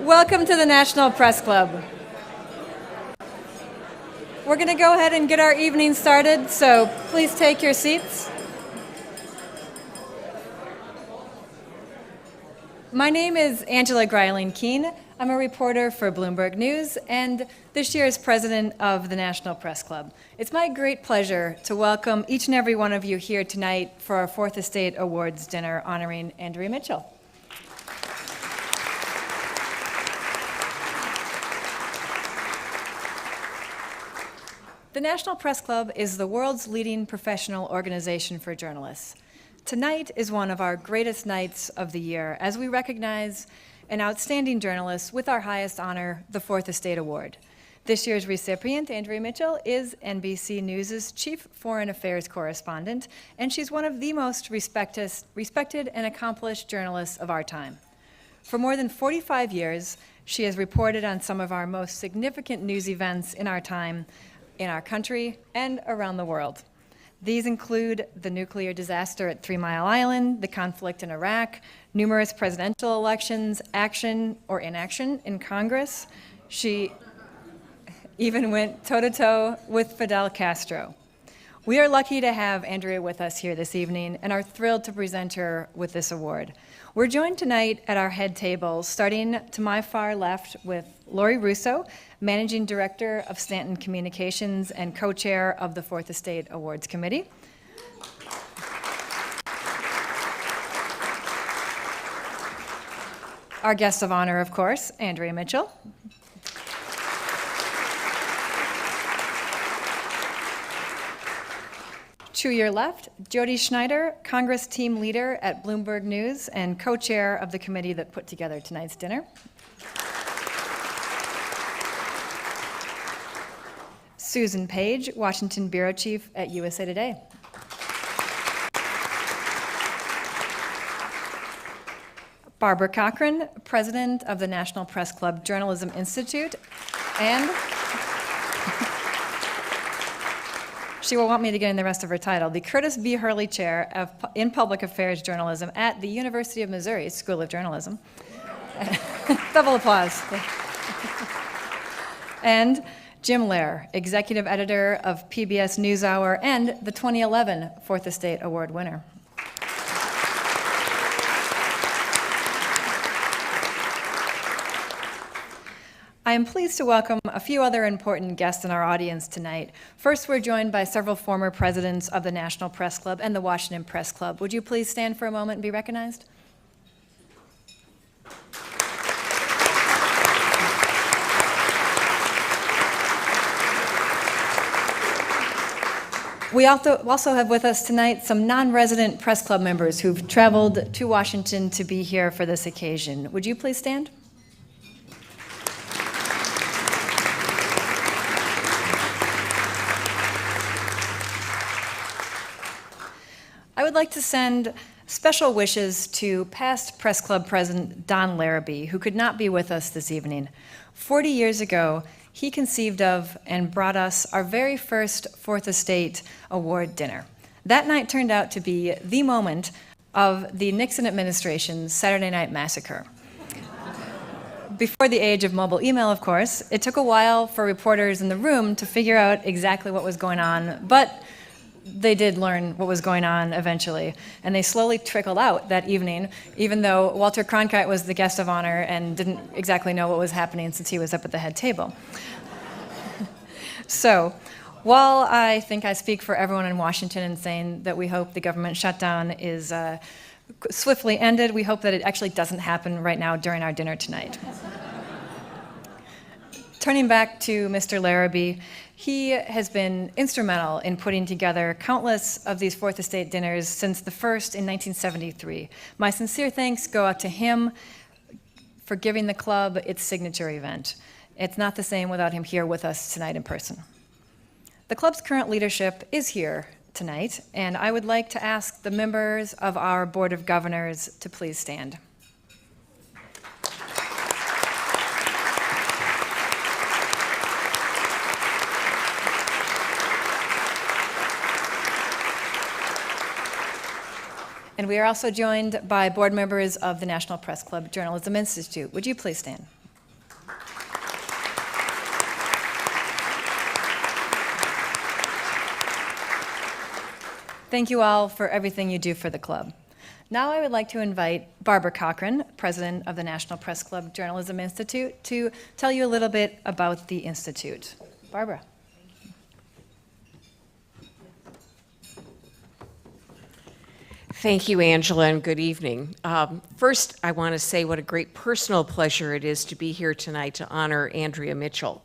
Welcome to the National Press Club. We're going to go ahead and get our evening started, so please take your seats. My name is Angela Greiling-Keene. I'm a reporter for Bloomberg News and this year's president of the National Press Club. It's my great pleasure to welcome each and every one of you here tonight for our Fourth Estate Awards dinner honoring Andrea Mitchell. The National Press Club is the world's leading professional organization for journalists. Tonight is one of our greatest nights of the year as we recognize an outstanding journalist with our highest honor, the Fourth Estate Award. This year's recipient, Andrea Mitchell, is NBC News' chief foreign affairs correspondent, and she's one of the most respected and accomplished journalists of our time. For more than 45 years, she has reported on some of our most significant news events in our time, in our country, and around the world. These include the nuclear disaster at 3 Mile Island, the conflict in Iraq, numerous presidential elections, action or inaction in Congress. She even went toe-to-toe with Fidel Castro. We are lucky to have Andrea with us here this evening and are thrilled to present her with this award. We're joined tonight at our head table, starting to my far left with Lori Russo, Managing Director of Stanton Communications and co-chair of the Fourth Estate Awards Committee. Our guest of honor, of course, Andrea Mitchell. To your left, Jody Schneider, Congress team leader at Bloomberg News and co-chair of the committee that put together tonight's dinner. Susan Page, Washington bureau chief at USA Today. Barbara Cochran, president of the National Press Club Journalism Institute, and she will want me to get in the rest of her title, the Curtis B. Hurley Chair in Public Affairs Journalism at the University of Missouri School of Journalism. Double applause. And Jim Lehrer, executive editor of PBS NewsHour and the 2011 Fourth Estate Award winner. I am pleased to welcome a few other important guests in our audience tonight. First, we're joined by several former presidents of the National Press Club and the Washington Press Club. Would you please stand for a moment and be recognized? We also have with us tonight some non-resident press club members who've traveled to Washington to be here for this occasion. Would you please stand? I would like to send special wishes to past Press Club President Don Larrabee, who could not be with us this evening. 40 years ago, he conceived of and brought us our very first Fourth Estate Award dinner. That night turned out to be the moment of the Nixon administration's Saturday Night Massacre. Before the age of mobile email, of course, it took a while for reporters in the room to figure out exactly what was going on, but they did learn what was going on eventually, and they slowly trickled out that evening, even though Walter Cronkite was the guest of honor and didn't exactly know what was happening since he was up at the head table. So, while I think I speak for everyone in Washington in saying that we hope the government shutdown is swiftly ended, we hope that it actually doesn't happen right now during our dinner tonight. Turning back to Mr. Larrabee, he has been instrumental in putting together countless of these Fourth Estate dinners since the first in 1973. My sincere thanks go out to him for giving the club its signature event. It's not the same without him here with us tonight in person. The club's current leadership is here tonight, and I would like to ask the members of our Board of Governors to please stand. And we are also joined by board members of the National Press Club Journalism Institute. Would you please stand? Thank you all for everything you do for the club. Now I would like to invite Barbara Cochran, President of the National Press Club Journalism Institute, to tell you a little bit about the Institute. Barbara. Thank you, Angela, and good evening. First, I want to say what a great personal pleasure it is to be here tonight to honor Andrea Mitchell.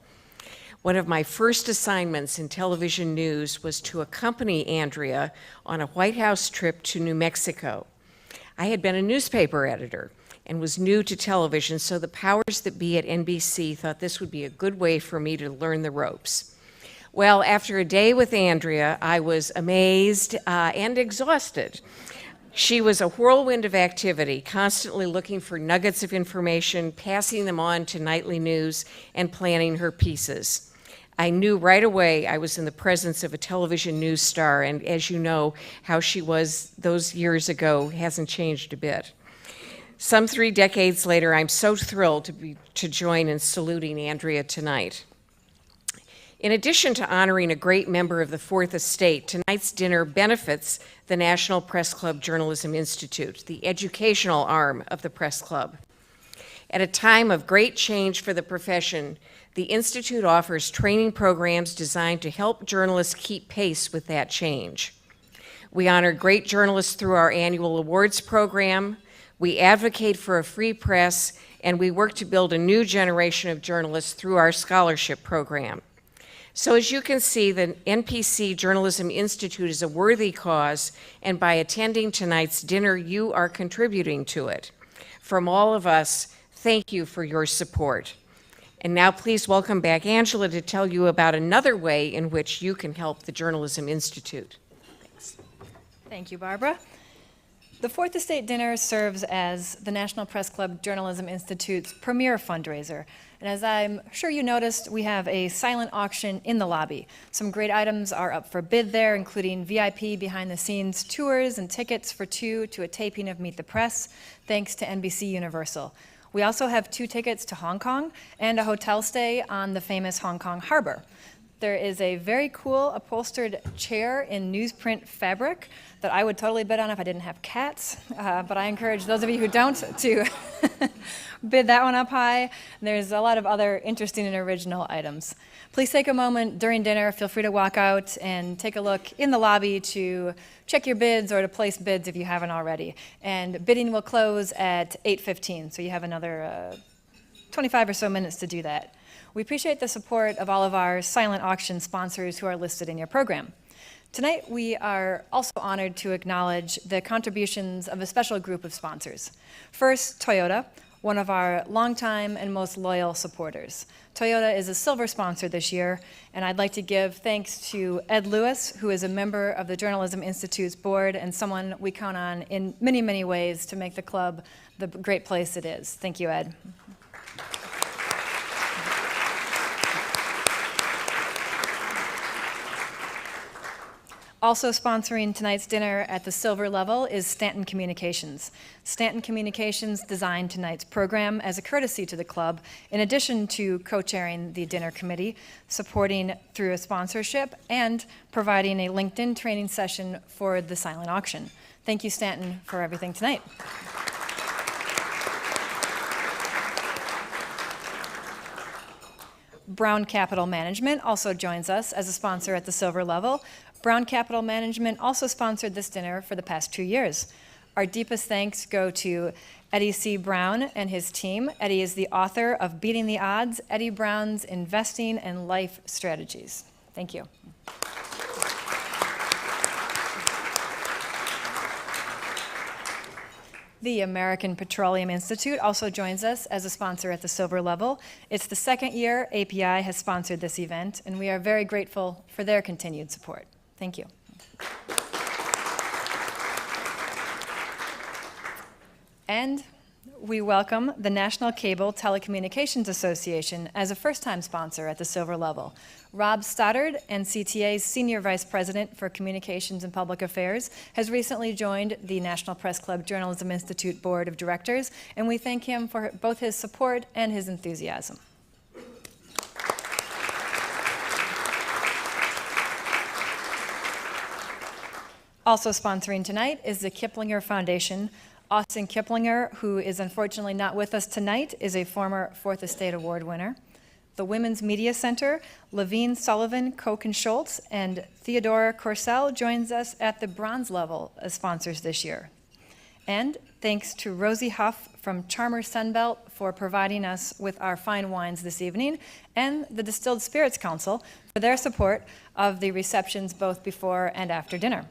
One of my first assignments in television news was to accompany Andrea on a White House trip to New Mexico. I had been a newspaper editor and was new to television, so the powers that be at NBC thought this would be a good way for me to learn the ropes. Well, after a day with Andrea, I was amazed and exhausted. She was a whirlwind of activity, constantly looking for nuggets of information, passing them on to nightly news, and planning her pieces. I knew right away I was in the presence of a television news star, and as you know, how she was those years ago hasn't changed a bit. Some 3 decades later, I'm so thrilled to join in saluting Andrea tonight. In addition to honoring a great member of the Fourth Estate, tonight's dinner benefits the National Press Club Journalism Institute, the educational arm of the Press Club. At a time of great change for the profession, the Institute offers training programs designed to help journalists keep pace with that change. We honor great journalists through our annual awards program, we advocate for a free press, and we work to build a new generation of journalists through our scholarship program. So as you can see, the NPC Journalism Institute is a worthy cause, and by attending tonight's dinner, you are contributing to it. From all of us, thank you for your support. And now please welcome back Angela to tell you about another way in which you can help the Journalism Institute. Thanks. Thank you, Barbara. The Fourth Estate Dinner serves as the National Press Club Journalism Institute's premier fundraiser. And as I'm sure you noticed, we have a silent auction in the lobby. Some great items are up for bid there, including VIP behind-the-scenes tours and tickets for 2 to a taping of Meet the Press, thanks to NBC Universal. We also have 2 tickets to Hong Kong and a hotel stay on the famous Hong Kong harbor. There is a very cool upholstered chair in newsprint fabric that I would totally bid on if I didn't have cats, but I encourage those of you who don't to bid that one up high. There's a lot of other interesting and original items. Please take a moment during dinner, feel free to walk out and take a look in the lobby to check your bids or to place bids if you haven't already. And bidding will close at 8:15, so you have another 25 or so minutes to do that. We appreciate the support of all of our silent auction sponsors who are listed in your program. Tonight, we are also honored to acknowledge the contributions of a special group of sponsors. First, Toyota, one of our longtime and most loyal supporters. Toyota is a silver sponsor this year, and I'd like to give thanks to Ed Lewis, who is a member of the Journalism Institute's board and someone we count on in many, many ways to make the club the great place it is. Thank you, Ed. Also sponsoring tonight's dinner at the silver level is Stanton Communications. Stanton Communications designed tonight's program as a courtesy to the club, in addition to co-chairing the dinner committee, supporting through a sponsorship, and providing a LinkedIn training session for the silent auction. Thank you, Stanton, for everything tonight. Brown Capital Management also joins us as a sponsor at the silver level. Brown Capital Management also sponsored this dinner for the past 2 years. Our deepest thanks go to Eddie C. Brown and his team. Eddie is the author of Beating the Odds, Eddie Brown's Investing and Life Strategies. Thank you. The American Petroleum Institute also joins us as a sponsor at the silver level. It's the second year API has sponsored this event, and we are very grateful for their continued support. Thank you. And we welcome the National Cable Telecommunications Association as a first-time sponsor at the silver level. Rob Stoddard, NCTA's Senior Vice President for Communications and Public Affairs, has recently joined the National Press Club Journalism Institute Board of Directors, and we thank him for both his support and his enthusiasm. Also sponsoring tonight is the Kiplinger Foundation. Austin Kiplinger, who is unfortunately not with us tonight, is a former Fourth Estate Award winner. The Women's Media Center, Levine Sullivan, Koch and Schultz, and Theodora Corsell joins us at the bronze level as sponsors this year. And thanks to Rosie Huff from Charmer Sunbelt for providing us with our fine wines this evening, and the Distilled Spirits Council for their support of the receptions both before and after dinner.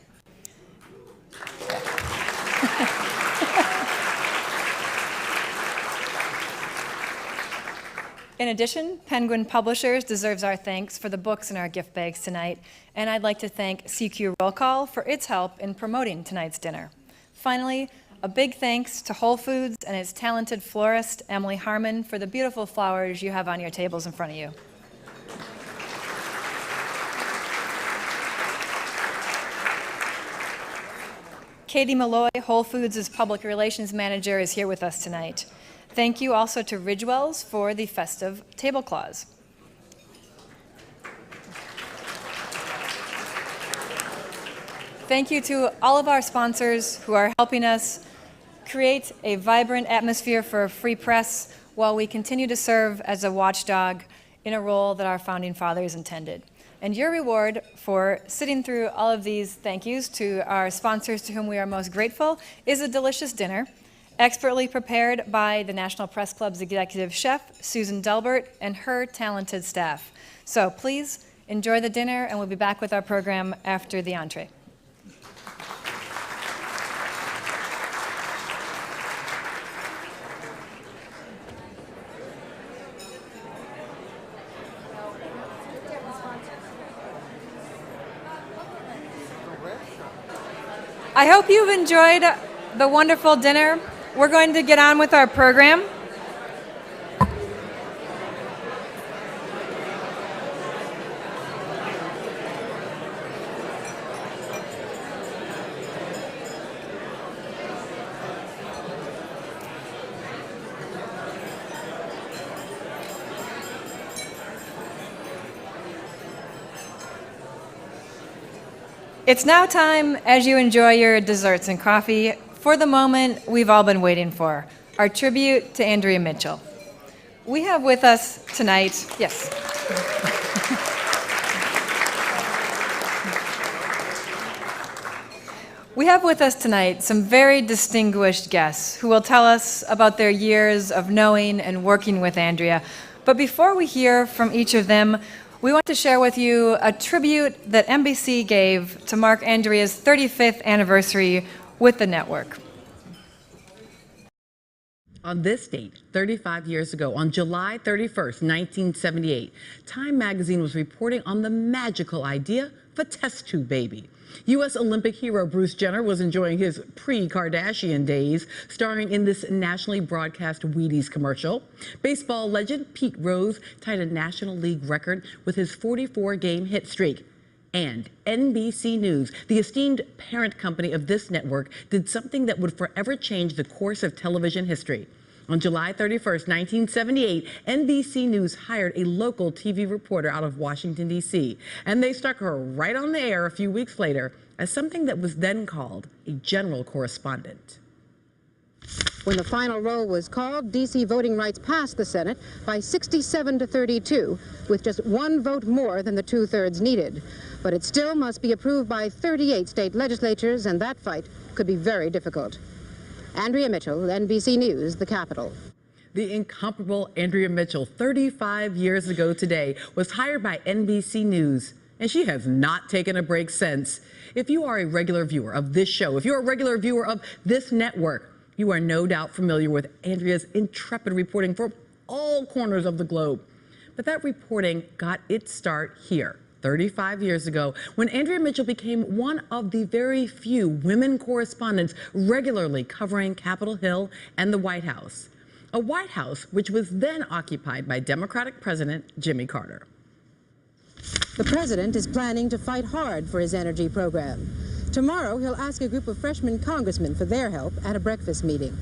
In addition, Penguin Publishers deserves our thanks for the books in our gift bags tonight, and I'd like to thank CQ Roll Call for its help in promoting tonight's dinner. Finally, a big thanks to Whole Foods and its talented florist, Emily Harmon, for the beautiful flowers you have on your tables in front of you. Katie Malloy, Whole Foods' Public Relations Manager, is here with us tonight. Thank you also to Ridgewell's for the festive tablecloths. Thank you to all of our sponsors who are helping us create a vibrant atmosphere for a free press while we continue to serve as a watchdog in a role that our founding fathers intended. And your reward for sitting through all of these thank yous to our sponsors to whom we are most grateful is a delicious dinner, expertly prepared by the National Press Club's executive chef, Susan Delbert, and her talented staff. So please enjoy the dinner, and we'll be back with our program after the entree. I hope you've enjoyed the wonderful dinner. We're going to get on with our program. It's now time, as you enjoy your desserts and coffee, for the moment we've all been waiting for, our tribute to Andrea Mitchell. We have with us tonight, yes. We have with us tonight some very distinguished guests who will tell us about their years of knowing and working with Andrea. But before we hear from each of them, we want to share with you a tribute that NBC gave to mark Andrea's 35th anniversary with the network. On this date, 35 years ago, on July 31st, 1978, Time magazine was reporting on the magical idea of a test tube baby. U.S. Olympic hero Bruce Jenner was enjoying his pre-Kardashian days, starring in this nationally broadcast Wheaties commercial. Baseball legend Pete Rose tied a National League record with his 44-game hit streak. And NBC News, the esteemed parent company of this network, did something that would forever change the course of television history. On July 31st, 1978, NBC News hired a local TV reporter out of Washington, D.C., and they stuck her right on the air a few weeks later as something that was then called a general correspondent. When the final roll was called, D.C. voting rights passed the Senate by 67 to 32, with just one vote more than the two-thirds needed. But it still must be approved by 38 state legislatures, and that fight could be very difficult. Andrea Mitchell, NBC News, the Capitol. The incomparable Andrea Mitchell, 35 years ago today, was hired by NBC News, and she has not taken a break since. If you are a regular viewer of this show, if you're a regular viewer of this network, you are no doubt familiar with Andrea's intrepid reporting from all corners of the globe. But that reporting got its start here, 35 years ago, when Andrea Mitchell became one of the very few women correspondents regularly covering Capitol Hill and the White House. A White House which was then occupied by Democratic President Jimmy Carter. The president is planning to fight hard for his energy program. Tomorrow, he'll ask a group of freshman congressmen for their help at a breakfast meeting.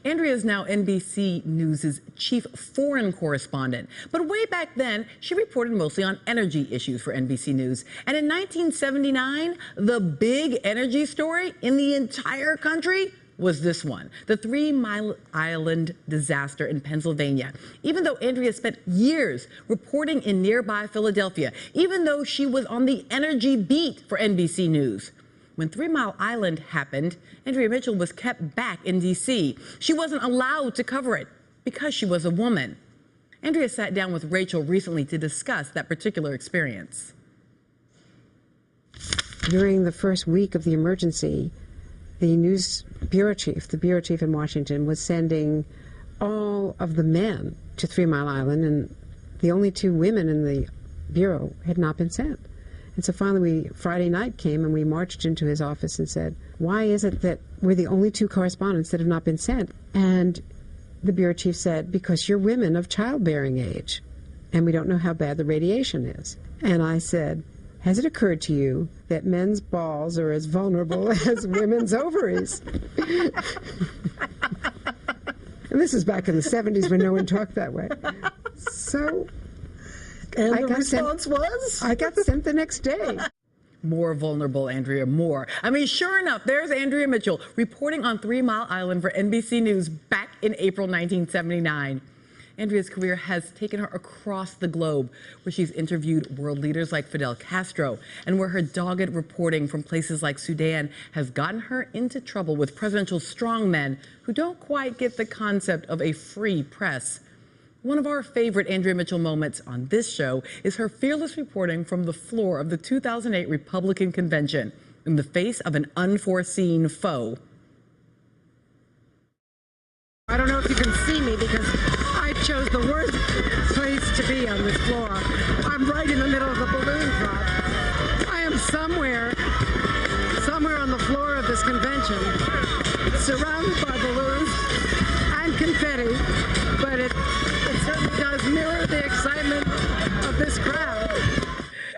Andrea is now NBC News' chief foreign correspondent. But way back then, she reported mostly on energy issues for NBC News. And in 1979, the big energy story in the entire country was this one, the 3 Mile Island disaster in Pennsylvania. Even though Andrea spent years reporting in nearby Philadelphia, even though she was on the energy beat for NBC News. When 3 Mile Island happened, Andrea Mitchell was kept back in D.C. She wasn't allowed to cover it because she was a woman. Andrea sat down with Rachel recently to discuss that particular experience. During the first week of the emergency, the news bureau chief in Washington, was sending all of the men to 3 Mile Island, and the only 2 women in the bureau had not been sent. And so finally, Friday night came and we marched into his office and said, why is it that we're the only 2 correspondents that have not been sent? And the bureau chief said, because you're women of childbearing age, and we don't know how bad the radiation is. And I said, has it occurred to you that men's balls are as vulnerable as women's ovaries? And this is back in the 70s when no one talked that way. So, and the response was? I got sent the next day. More vulnerable, Andrea, more. I mean, sure enough, there's Andrea Mitchell reporting on 3 Mile Island for NBC News back in April 1979. Andrea's career has taken her across the globe, where she's interviewed world leaders like Fidel Castro, and where her dogged reporting from places like Sudan has gotten her into trouble with presidential strongmen who don't quite get the concept of a free press. One of our favorite Andrea Mitchell moments on this show is her fearless reporting from the floor of the 2008 Republican convention in the face of an unforeseen foe. I don't know if you can see me because I chose the worst place to be on this floor. I'm right in the middle of the balloon drop. I am somewhere on the floor of this convention, surrounded by balloons and confetti, but it certainly does mirror the excitement of this crowd.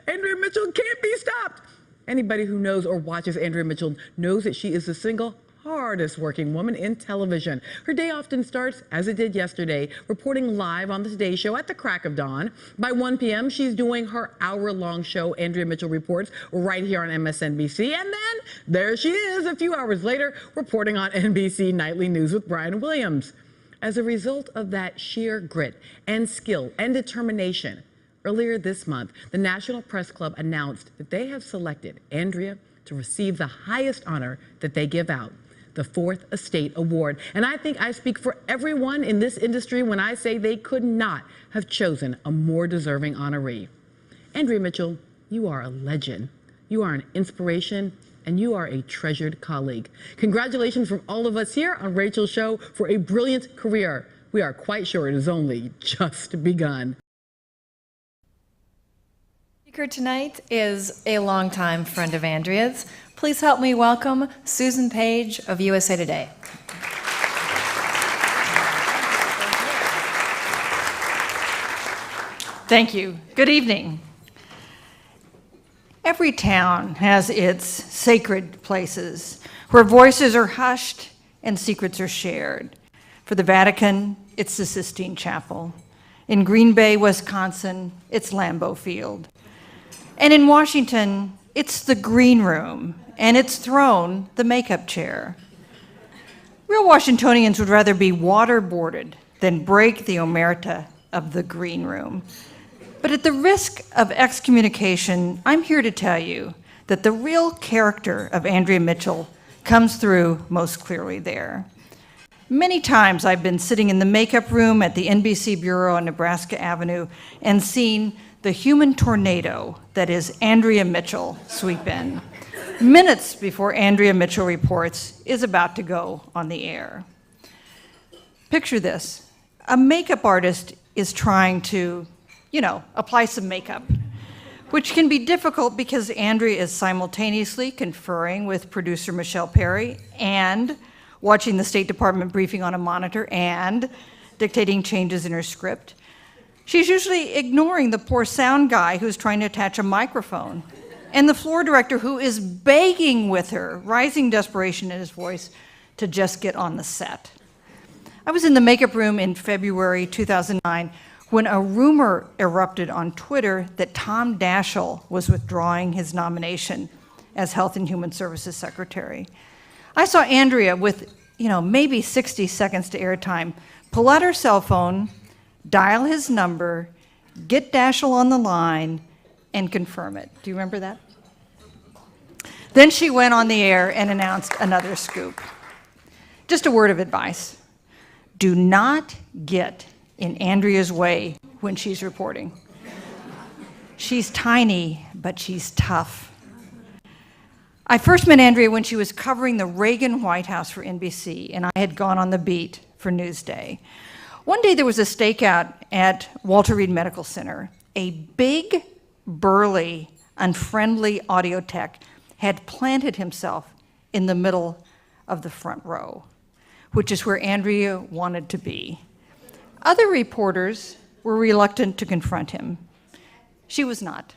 Andrea Mitchell can't be stopped. Anybody who knows or watches Andrea Mitchell knows that she is the single hardest working woman in television. Her day often starts, as it did yesterday, reporting live on the Today Show at the crack of dawn. By 1 p.m., she's doing her hour-long show, Andrea Mitchell Reports, right here on MSNBC. And then there she is a few hours later, reporting on NBC Nightly News with Brian Williams. As a result of that sheer grit and skill and determination, earlier this month, the National Press Club announced that they have selected Andrea to receive the highest honor that they give out, the Fourth Estate Award. And I think I speak for everyone in this industry when I say they could not have chosen a more deserving honoree. Andrea Mitchell, you are a legend. You are an inspiration, and you are a treasured colleague. Congratulations from all of us here on Rachel's show for a brilliant career. We are quite sure it has only just begun. Speaker tonight is a longtime friend of Andrea's. Please help me welcome Susan Page of USA Today. Thank you. Good evening. Every town has its sacred places where voices are hushed and secrets are shared. For the Vatican, it's the Sistine Chapel. In Green Bay, Wisconsin, it's Lambeau Field. And in Washington, it's the green room, and its throne, the makeup chair. Real Washingtonians would rather be waterboarded than break the omerta of the green room. But at the risk of excommunication, I'm here to tell you that the real character of Andrea Mitchell comes through most clearly there. Many times I've been sitting in the makeup room at the NBC Bureau on Nebraska Avenue and seen the human tornado that is Andrea Mitchell sweep in, minutes before Andrea Mitchell Reports is about to go on the air. Picture this. A makeup artist is trying to, apply some makeup, which can be difficult because Andrea is simultaneously conferring with producer Michelle Perry and watching the State Department briefing on a monitor and dictating changes in her script. She's usually ignoring the poor sound guy who's trying to attach a microphone and the floor director who is begging with her, rising desperation in his voice, to just get on the set. I was in the makeup room in February 2009 when a rumor erupted on Twitter that Tom Daschle was withdrawing his nomination as Health and Human Services Secretary. I saw Andrea with, maybe 60 seconds to airtime, pull out her cell phone, dial his number, get Daschle on the line, and confirm it. Do you remember that? Then she went on the air and announced another scoop. Just a word of advice. Do not get in Andrea's way when she's reporting. She's tiny, but she's tough. I first met Andrea when she was covering the Reagan White House for NBC, and I had gone on the beat for Newsday. One day there was a stakeout at Walter Reed Medical Center. A big, burly, unfriendly audio tech had planted himself in the middle of the front row, which is where Andrea wanted to be. Other reporters were reluctant to confront him. She was not.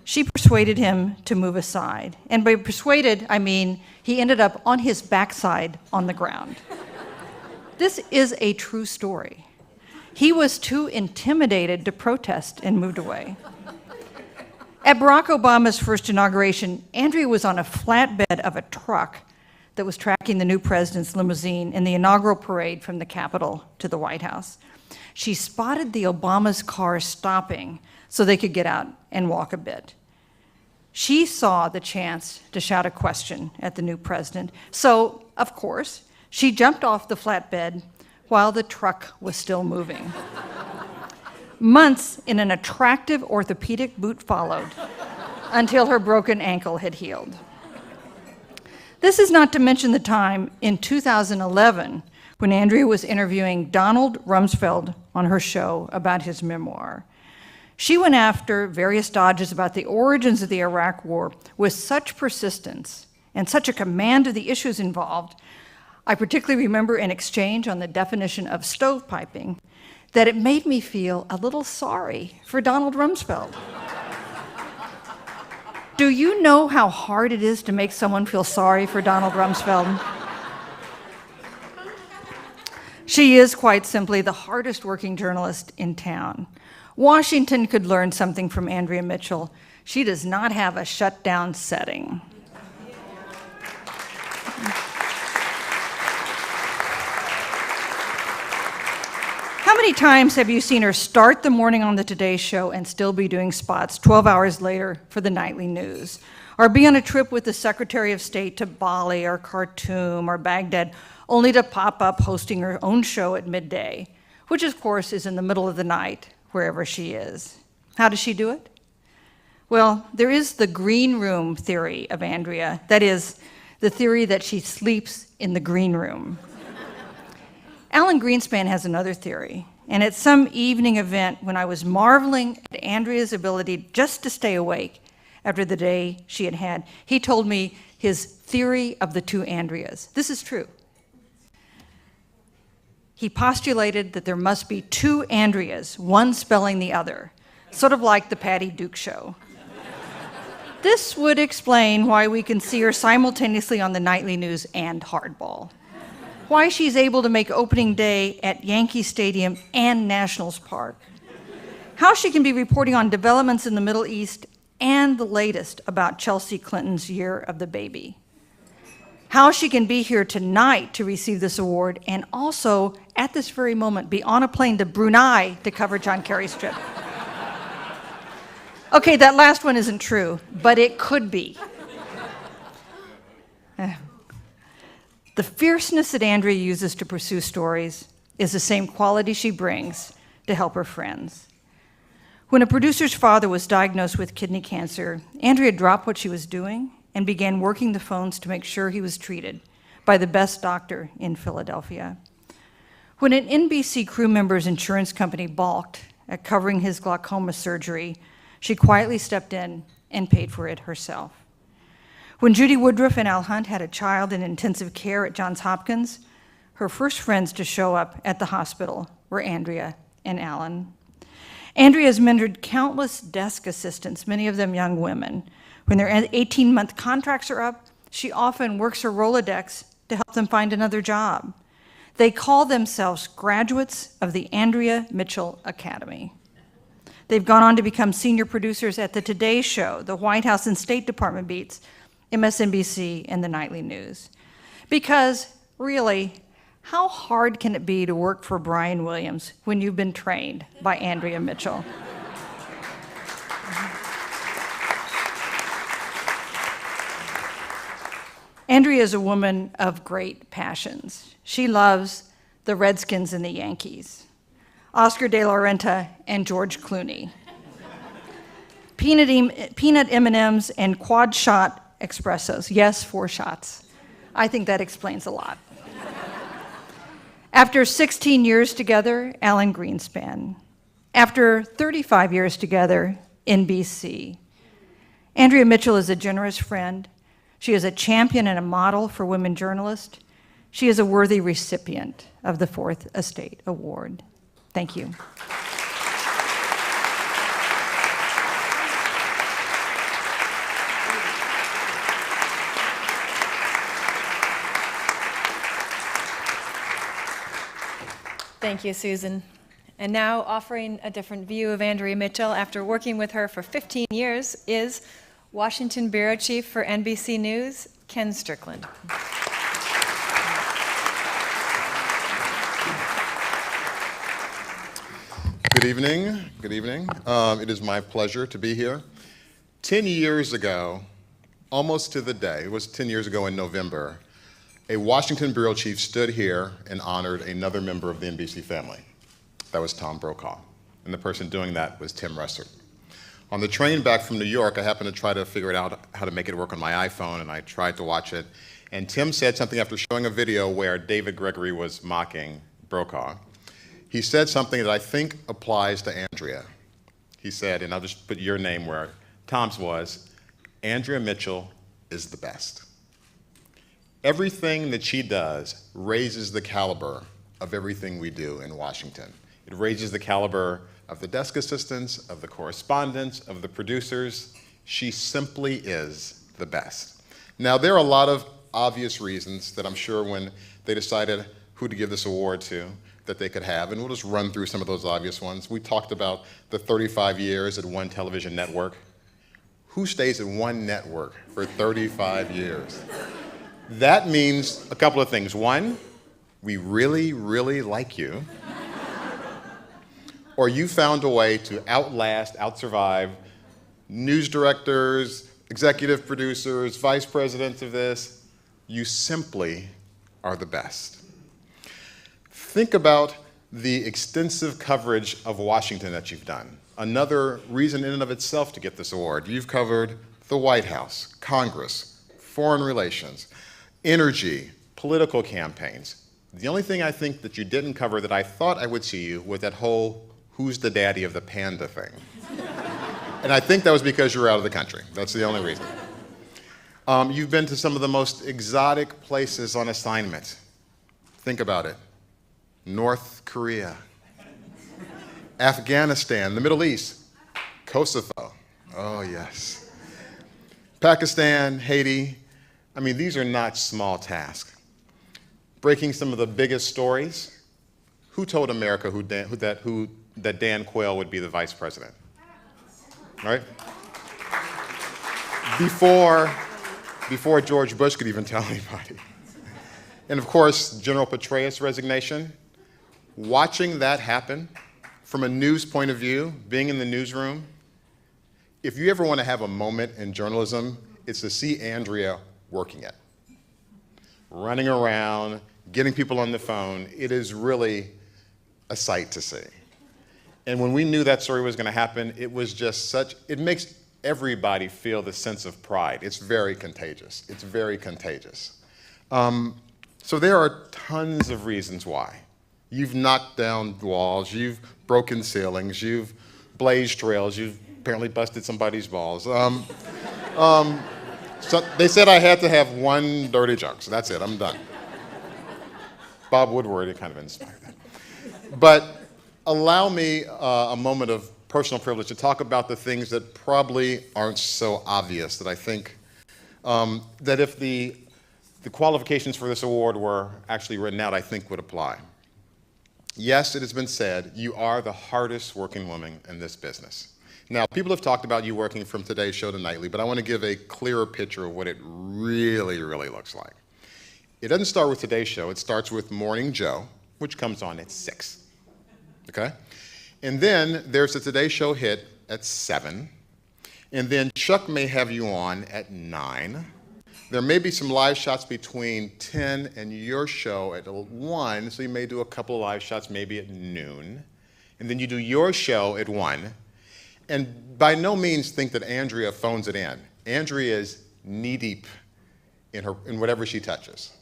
She persuaded him to move aside. And by persuaded, I mean he ended up on his backside on the ground. This is a true story. He was too intimidated to protest and moved away. At Barack Obama's first inauguration, Andrea was on a flatbed of a truck that was tracking the new president's limousine in the inaugural parade from the Capitol to the White House. She spotted the Obama's car stopping so they could get out and walk a bit. She saw the chance to shout a question at the new president. So, of course, she jumped off the flatbed while the truck was still moving. Months in an attractive orthopedic boot followed until her broken ankle had healed. This is not to mention the time in 2011 when Andrea was interviewing Donald Rumsfeld on her show about his memoir. She went after various dodges about the origins of the Iraq War with such persistence and such a command of the issues involved. I particularly remember an exchange on the definition of stovepiping that it made me feel a little sorry for Donald Rumsfeld. Do you know how hard it is to make someone feel sorry for Donald Rumsfeld? She is quite simply the hardest working journalist in town. Washington could learn something from Andrea Mitchell. She does not have a shutdown setting. How many times have you seen her start the morning on the Today Show and still be doing spots 12 hours later for the nightly news? Or be on a trip with the Secretary of State to Bali or Khartoum or Baghdad, only to pop up hosting her own show at midday, which of course is in the middle of the night, wherever she is. How does she do it? Well, there is the green room theory of Andrea. That is, the theory that she sleeps in the green room. Alan Greenspan has another theory, and at some evening event when I was marveling at Andrea's ability just to stay awake after the day she had had, he told me his theory of the two Andreas. This is true. He postulated that there must be two Andreas, one spelling the other, sort of like the Patty Duke show. This would explain why we can see her simultaneously on the nightly news and Hardball. Why she's able to make opening day at Yankee Stadium and Nationals Park. How she can be reporting on developments in the Middle East and the latest about Chelsea Clinton's year of the baby. How she can be here tonight to receive this award and also, at this very moment, be on a plane to Brunei to cover John Kerry's trip. Okay, that last one isn't true, but it could be. The fierceness that Andrea uses to pursue stories is the same quality she brings to help her friends. When a producer's father was diagnosed with kidney cancer, Andrea dropped what she was doing and began working the phones to make sure he was treated by the best doctor in Philadelphia. When an NBC crew member's insurance company balked at covering his glaucoma surgery, she quietly stepped in and paid for it herself. When Judy Woodruff and Al Hunt had a child in intensive care at Johns Hopkins, her first friends to show up at the hospital were Andrea and Alan. Andrea has mentored countless desk assistants, many of them young women. When their 18-month contracts are up, she often works her Rolodex to help them find another job. They call themselves graduates of the Andrea Mitchell Academy. They've gone on to become senior producers at the Today Show, the White House and State Department beats, MSNBC, and the Nightly News. Because, really, how hard can it be to work for Brian Williams when you've been trained by Andrea Mitchell? Andrea is a woman of great passions. She loves the Redskins and the Yankees, Oscar de la Renta and George Clooney, peanut M&Ms and quad-shot espressos. Yes, 4 shots. I think that explains a lot. After 16 years together, Alan Greenspan. After 35 years together, NBC. Andrea Mitchell is a generous friend. She is a champion and a model for women journalists. She is a worthy recipient of the Fourth Estate Award. Thank you. Thank you, Susan. And now, offering a different view of Andrea Mitchell after working with her for 15 years is Washington Bureau Chief for NBC News, Ken Strickland. Good evening. Good evening. It is my pleasure to be here. 10 years ago, almost to the day, it was 10 years ago in November, a Washington Bureau Chief stood here and honored another member of the NBC family. That was Tom Brokaw. And the person doing that was Tim Russert. On the train back from New York, I happened to try to figure it out how to make it work on my iPhone, and I tried to watch it. And Tim said something after showing a video where David Gregory was mocking Brokaw. He said something that I think applies to Andrea. He said, and I'll just put your name where Tom's was, Andrea Mitchell is the best. Everything that she does raises the caliber of everything we do in Washington. It raises the caliber of the desk assistants, of the correspondents, of the producers. She simply is the best. Now, there are a lot of obvious reasons that I'm sure when they decided who to give this award to, that they could have, and we'll just run through some of those obvious ones. We talked about the 35 years at one television network. Who stays at one network for 35 years? That means a couple of things. One, we really, really like you. Or you found a way to outlast, outsurvive news directors, executive producers, vice presidents of this. You simply are the best. Think about the extensive coverage of Washington that you've done. Another reason in and of itself to get this award. You've covered the White House, Congress, foreign relations, energy, political campaigns. The only thing I think that you didn't cover that I thought I would see you was that whole who's the daddy of the panda thing. And I think that was because you were out of the country. That's the only reason. You've been to some of the most exotic places on assignment. Think about it. North Korea, Afghanistan, the Middle East, Kosovo, oh yes, Pakistan, Haiti. I mean, these are not small tasks. Breaking some of the biggest stories. Who told America that Dan Quayle would be the vice president? Right? Before George Bush could even tell anybody. And of course, General Petraeus' resignation. Watching that happen from a news point of view, being in the newsroom, if you ever want to have a moment in journalism, it's to see Andrea working it. Running around, getting people on the phone, it is really a sight to see. And when we knew that story was going to happen, it was just it makes everybody feel the sense of pride. It's very contagious. It's very contagious. So there are tons of reasons why. You've knocked down walls, you've broken ceilings, you've blazed trails, you've apparently busted somebody's balls. So they said I had to have one dirty joke, so that's it, I'm done. Bob Woodward, it kind of inspired that. But allow me a moment of personal privilege to talk about the things that probably aren't so obvious, that I think that if the the qualifications for this award were actually written out, I think would apply. Yes, it has been said, you are the hardest working woman in this business. Now, people have talked about you working from Today's Show to Nightly, but I want to give a clearer picture of what it really, really looks like. It doesn't start with Today's Show. It starts with Morning Joe, which comes on at 6, okay? And then there's the Today Show hit at 7, and then Chuck may have you on at 9. There may be some live shots between 10 and your show at 1, so you may do a couple of live shots maybe at noon. And then you do your show at 1. And by no means think that Andrea phones it in. Andrea is knee-deep in whatever she touches.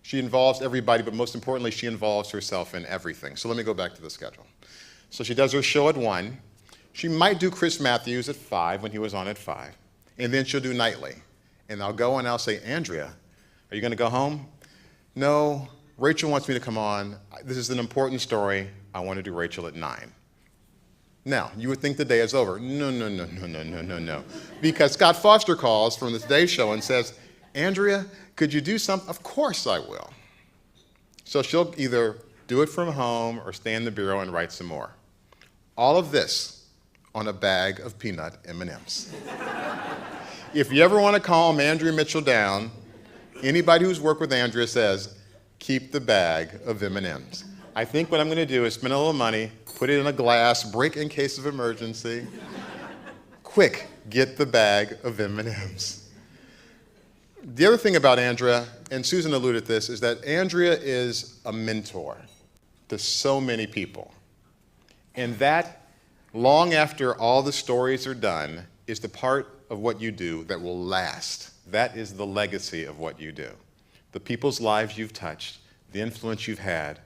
She involves everybody, but most importantly, she involves herself in everything. So let me go back to the schedule. So she does her show at 1. She might do Chris Matthews at 5 when he was on at 5. And then she'll do Nightly. And I'll go and I'll say, Andrea, are you going to go home? No, Rachel wants me to come on. This is an important story. I want to do Rachel at 9. Now, you would think the day is over. No. Because Scott Foster calls from the Today Show and says, Andrea, could you do something? Of course I will. So she'll either do it from home or stay in the bureau and write some more. All of this on a bag of peanut M&Ms. If you ever want to calm Andrea Mitchell down, anybody who's worked with Andrea says, keep the bag of M&Ms. I think what I'm going to do is spend a little money, put it in a glass, break in case of emergency. Quick, get the bag of M&Ms. The other thing about Andrea, and Susan alluded to this, is that Andrea is a mentor to so many people. And that, long after all the stories are done, is the part of what you do that will last. That is the legacy of what you do. The people's lives you've touched, the influence you've had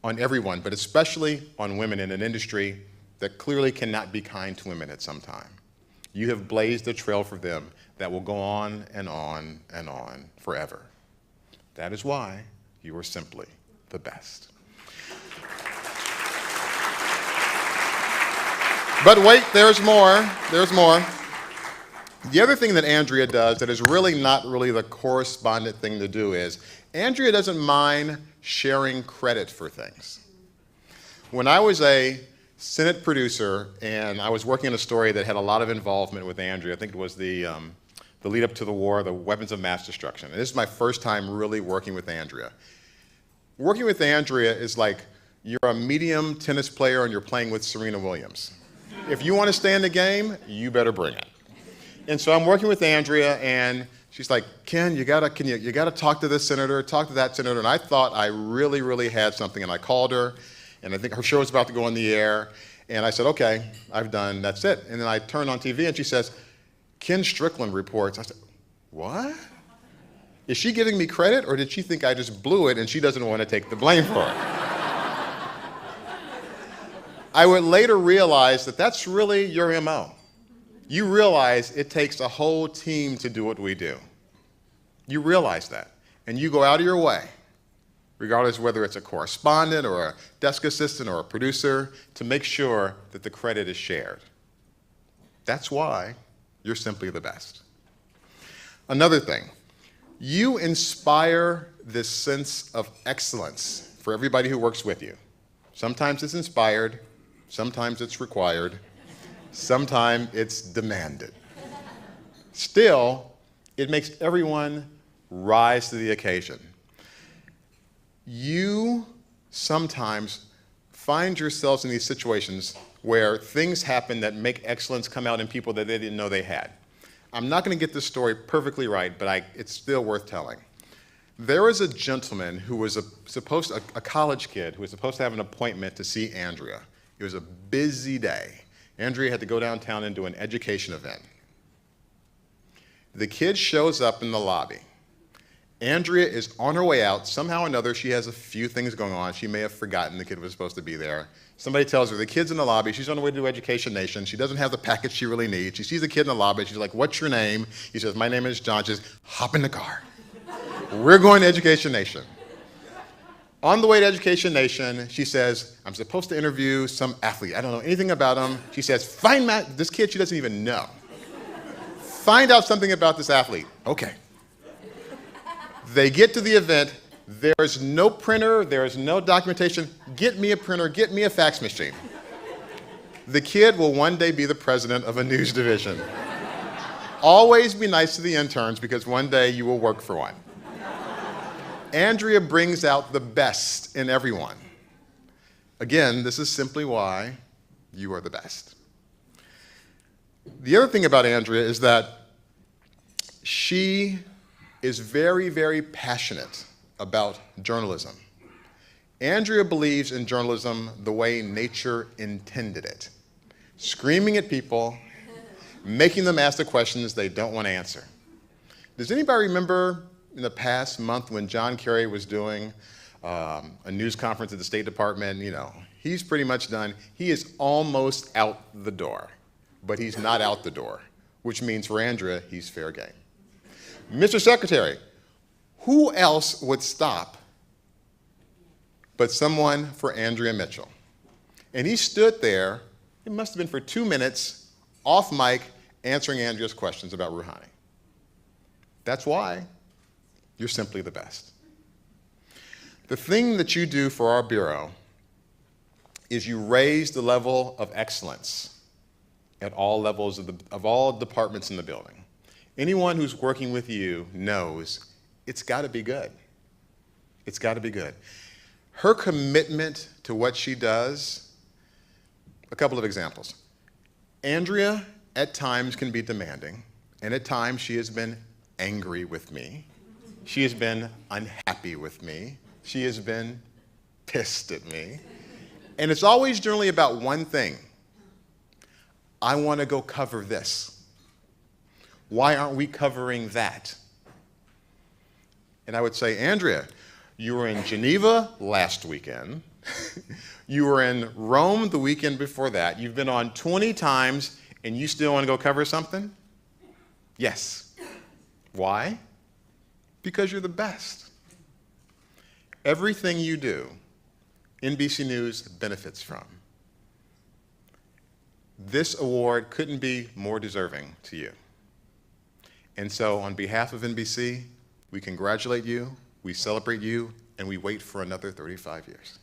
on everyone, but especially on women in an industry that clearly cannot be kind to women at some time. You have blazed a trail for them that will go on and on and on forever. That is why you are simply the best. But wait, there's more. There's more. The other thing that Andrea does that is really not really the correspondent thing to do is Andrea doesn't mind sharing credit for things. When I was a Senate producer and I was working on a story that had a lot of involvement with Andrea, I think it was the lead up to the war, the weapons of mass destruction. And this is my first time really working with Andrea. Working with Andrea is like you're a medium tennis player and you're playing with Serena Williams. If you want to stay in the game, you better bring it. And so I'm working with Andrea, and she's like, Ken, you gotta talk to this senator, talk to that senator. And I thought I really, really had something, and I called her, and I think her show was about to go on the air, and I said, okay, I've done, that's it. And then I turned on TV, and she says, Ken Strickland reports. I said, what? Is she giving me credit, or did she think I just blew it, and she doesn't want to take the blame for it? I would later realize that that's really your MO. You realize it takes a whole team to do what we do. You realize that. And you go out of your way, regardless of whether it's a correspondent or a desk assistant or a producer, to make sure that the credit is shared. That's why you're simply the best. Another thing, you inspire this sense of excellence for everybody who works with you. Sometimes it's inspired, sometimes it's required, sometimes it's demanded. Still, it makes everyone rise to the occasion. You sometimes find yourselves in these situations where things happen that make excellence come out in people that they didn't know they had. I'm not going to get this story perfectly right, but it's still worth telling. There was a gentleman who was a college kid who was supposed to have an appointment to see Andrea. It was a busy day. Andrea had to go downtown and do an education event. The kid shows up in the lobby. Andrea is on her way out. Somehow or another, she has a few things going on. She may have forgotten the kid was supposed to be there. Somebody tells her the kid's in the lobby. She's on her way to Education Nation. She doesn't have the package she really needs. She sees the kid in the lobby. She's like, what's your name? He says, my name is John. She says, hop in the car. We're going to Education Nation. On the way to Education Nation, she says, I'm supposed to interview some athlete. I don't know anything about him. She says, find this kid she doesn't even know. Find out something about this athlete. Okay. They get to the event, there's no printer, there's no documentation. Get me a printer, get me a fax machine. The kid will one day be the president of a news division. Always be nice to the interns because one day you will work for one. Andrea brings out the best in everyone. Again, this is simply why you are the best. The other thing about Andrea is that she is very, very passionate about journalism. Andrea believes in journalism the way nature intended it, screaming at people, making them ask the questions they don't want to answer. Does anybody remember in the past month when John Kerry was doing a news conference at the State Department? You know, he's pretty much done. He is almost out the door, but he's not out the door, which means for Andrea, he's fair game. Mr. Secretary, who else would stop but someone for Andrea Mitchell? And he stood there, it must have been for 2 minutes, off mic, answering Andrea's questions about Rouhani. That's why you're simply the best. The thing that you do for our Bureau is you raise the level of excellence at all levels of all departments in the building. Anyone who's working with you knows it's got to be good. It's got to be good. Her commitment to what she does, a couple of examples. Andrea at times can be demanding, and at times she has been angry with me. She has been unhappy with me. She has been pissed at me. And it's always generally about one thing. I want to go cover this. Why aren't we covering that? And I would say, Andrea, you were in Geneva last weekend. You were in Rome the weekend before that. You've been on 20 times, and you still want to go cover something? Yes. Why? Because you're the best. Everything you do, NBC News benefits from. This award couldn't be more deserving to you. And so on behalf of NBC, we congratulate you, we celebrate you, and we wait for another 35 years.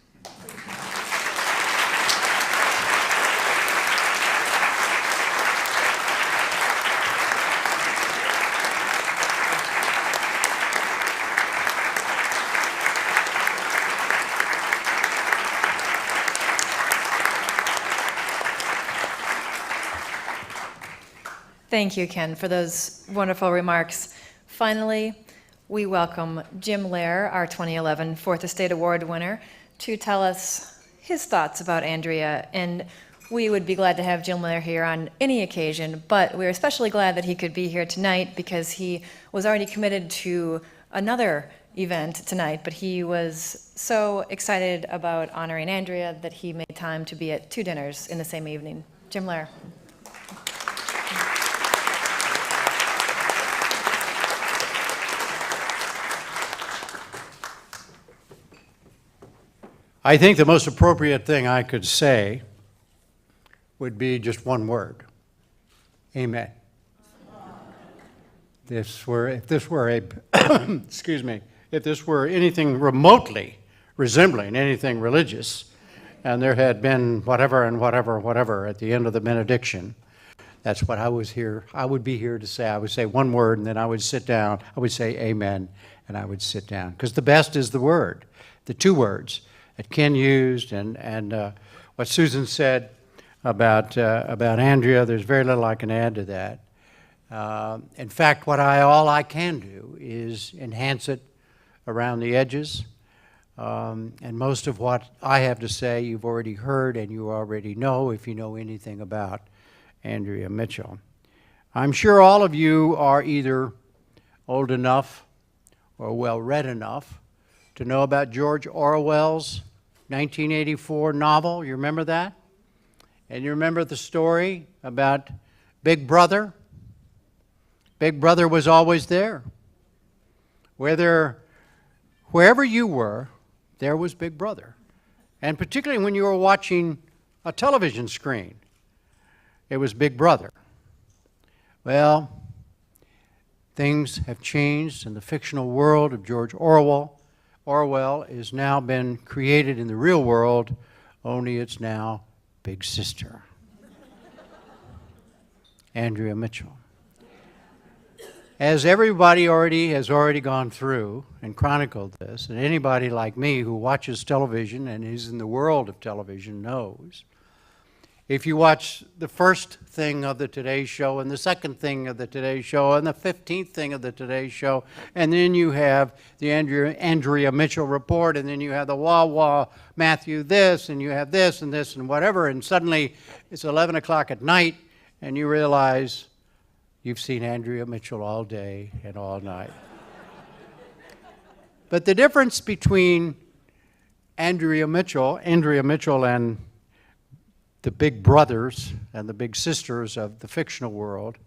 Thank you, Ken, for those wonderful remarks. Finally, we welcome Jim Lehrer, our 2011 Fourth Estate Award winner, to tell us his thoughts about Andrea. And we would be glad to have Jim Lehrer here on any occasion, but we're especially glad that he could be here tonight because he was already committed to another event tonight, but he was so excited about honoring Andrea that he made time to be at 2 dinners in the same evening. Jim Lehrer. I think the most appropriate thing I could say would be just one word: amen. If this were excuse me, if this were anything remotely resembling anything religious, and there had been whatever and whatever at the end of the benediction, that's what I would be here to say. I would say one word, and then I would sit down. I would say amen, and I would sit down. Because the best is the word, the 2 words that Ken used, and what Susan said about Andrea. There's very little I can add to that. In fact, all I can do is enhance it around the edges. And most of what I have to say you've already heard and you already know if you know anything about Andrea Mitchell. I'm sure all of you are either old enough or well-read enough to know about George Orwell's 1984 novel. You remember that? And you remember the story about Big Brother? Big Brother was always there. Wherever you were, there was Big Brother. And particularly when you were watching a television screen, it was Big Brother. Well, Things have changed, and the fictional world of George Orwell is now been created in the real world, only it's now Big Sister. Andrea Mitchell. As everybody has already gone through and chronicled this, and anybody like me who watches television and is in the world of television knows, if you watch the first thing of the Today Show and the second thing of the Today Show and the 15th thing of the Today Show, and then you have the Andrea Mitchell Report, and then you have the Wah Matthew this, and you have this and whatever, and suddenly it's 11 o'clock at night, and you realize you've seen Andrea Mitchell all day and all night. But the difference between Andrea Mitchell and the big brothers and the big sisters of the fictional world,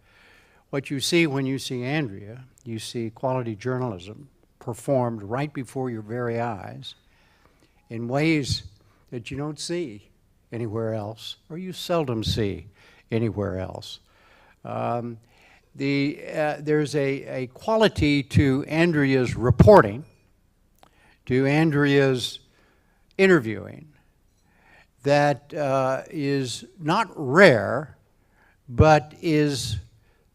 what you see when you see Andrea, you see quality journalism performed right before your very eyes in ways that you don't see anywhere else, or you seldom see anywhere else. There's a quality to Andrea's reporting, to Andrea's interviewing, that is not rare, but is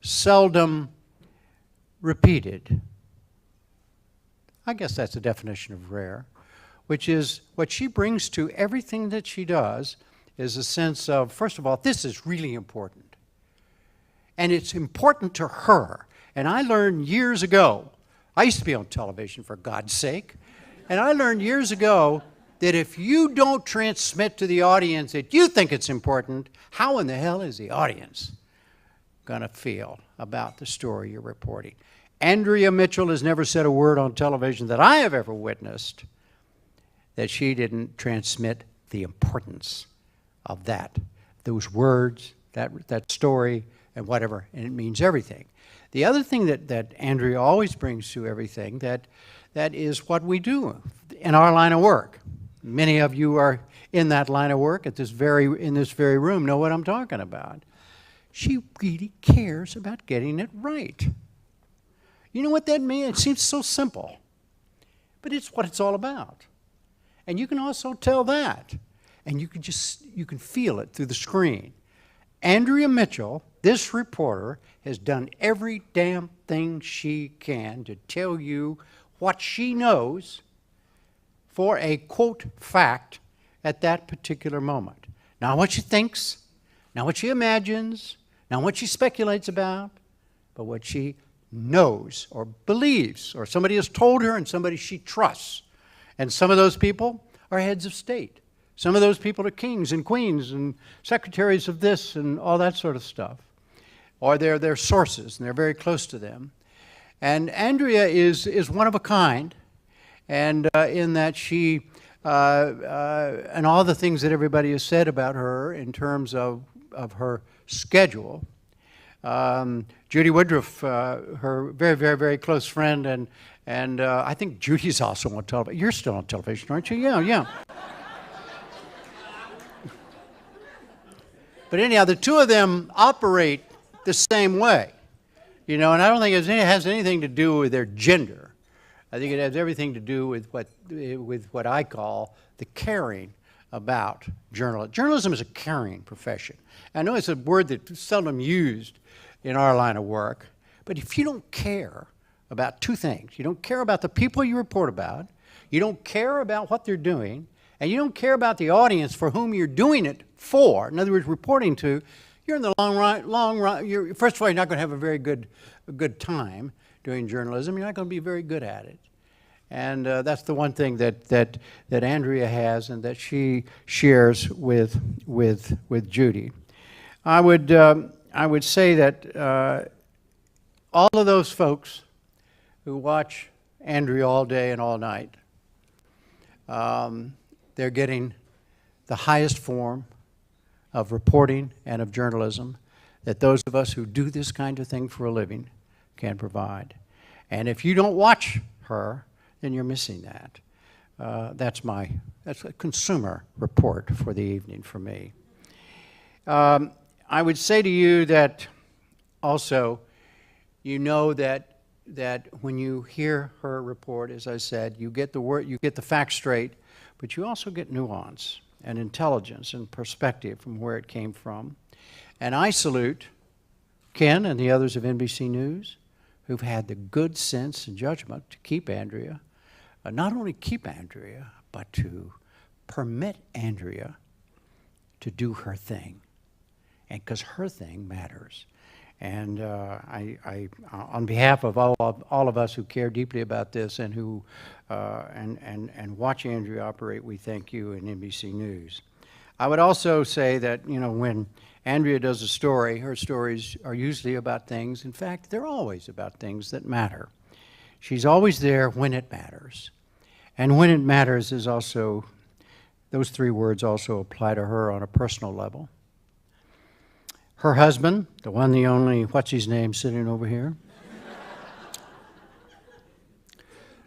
seldom repeated. I guess that's the definition of rare, which is what she brings to everything that she does is a sense of, first of all, this is really important. And it's important to her. And I learned years ago, I used to be on television, for God's sake, and I learned years ago that if you don't transmit to the audience that you think it's important, how in the hell is the audience going to feel about the story you're reporting? Andrea Mitchell has never said a word on television that I have ever witnessed that she didn't transmit the importance of those words, that story, and whatever, and it means everything. The other thing that Andrea always brings to everything that is what we do in our line of work. Many of you are in that line of work in this very room know what I'm talking about. She really cares about getting it right. You know what that means? It seems so simple, but it's what it's all about. And you can also tell that, and you can feel it through the screen. Andrea Mitchell, this reporter, has done every damn thing she can to tell you what she knows for a, quote, fact at that particular moment. Not what she thinks, not what she imagines, not what she speculates about, but what she knows or believes, or somebody has told her and somebody she trusts. And some of those people are heads of state. Some of those people are kings and queens and secretaries of this and all that sort of stuff. Or they're their sources, and they're very close to them. And Andrea is one of a kind, and in that she, and all the things that everybody has said about her in terms of her schedule. Judy Woodruff, her very, very, very close friend, and I think Judy's also on television. You're still on television, aren't you? Yeah. But anyhow, the two of them operate the same way, and I don't think it has anything to do with their gender. I think it has everything to do with what I call the caring about journalism. Journalism is a caring profession. I know it's a word that's seldom used in our line of work, but if you don't care about two things, you don't care about the people you report about, you don't care about what they're doing, and you don't care about the audience for whom you're doing it for, in other words, reporting to, you're in the long run, first of all, you're not going to have a very good time doing journalism. You're not going to be very good at it. And that's the one thing that Andrea has and that she shares with Judy. I would say that all of those folks who watch Andrea all day and all night, they're getting the highest form of reporting and of journalism that those of us who do this kind of thing for a living can provide. And if you don't watch her, then you're missing that. That's a consumer report for the evening for me. I would say to you that also, that that when you hear her report, as I said, you get the facts straight, but you also get nuance and intelligence and perspective from where it came from. And I salute Ken and the others of NBC News who've had the good sense and judgment to keep Andrea, not only keep Andrea, but to permit Andrea to do her thing, and because her thing matters. And I, on behalf of all of us who care deeply about this and who and watch Andrea operate, we thank you in NBC News. I would also say that, you know, when Andrea does a story, her stories are usually about things. In fact, they're always about things that matter. She's always there when it matters, and when it matters is also, those three words also apply to her on a personal level. Her husband, the one, the only, what's his name sitting over here,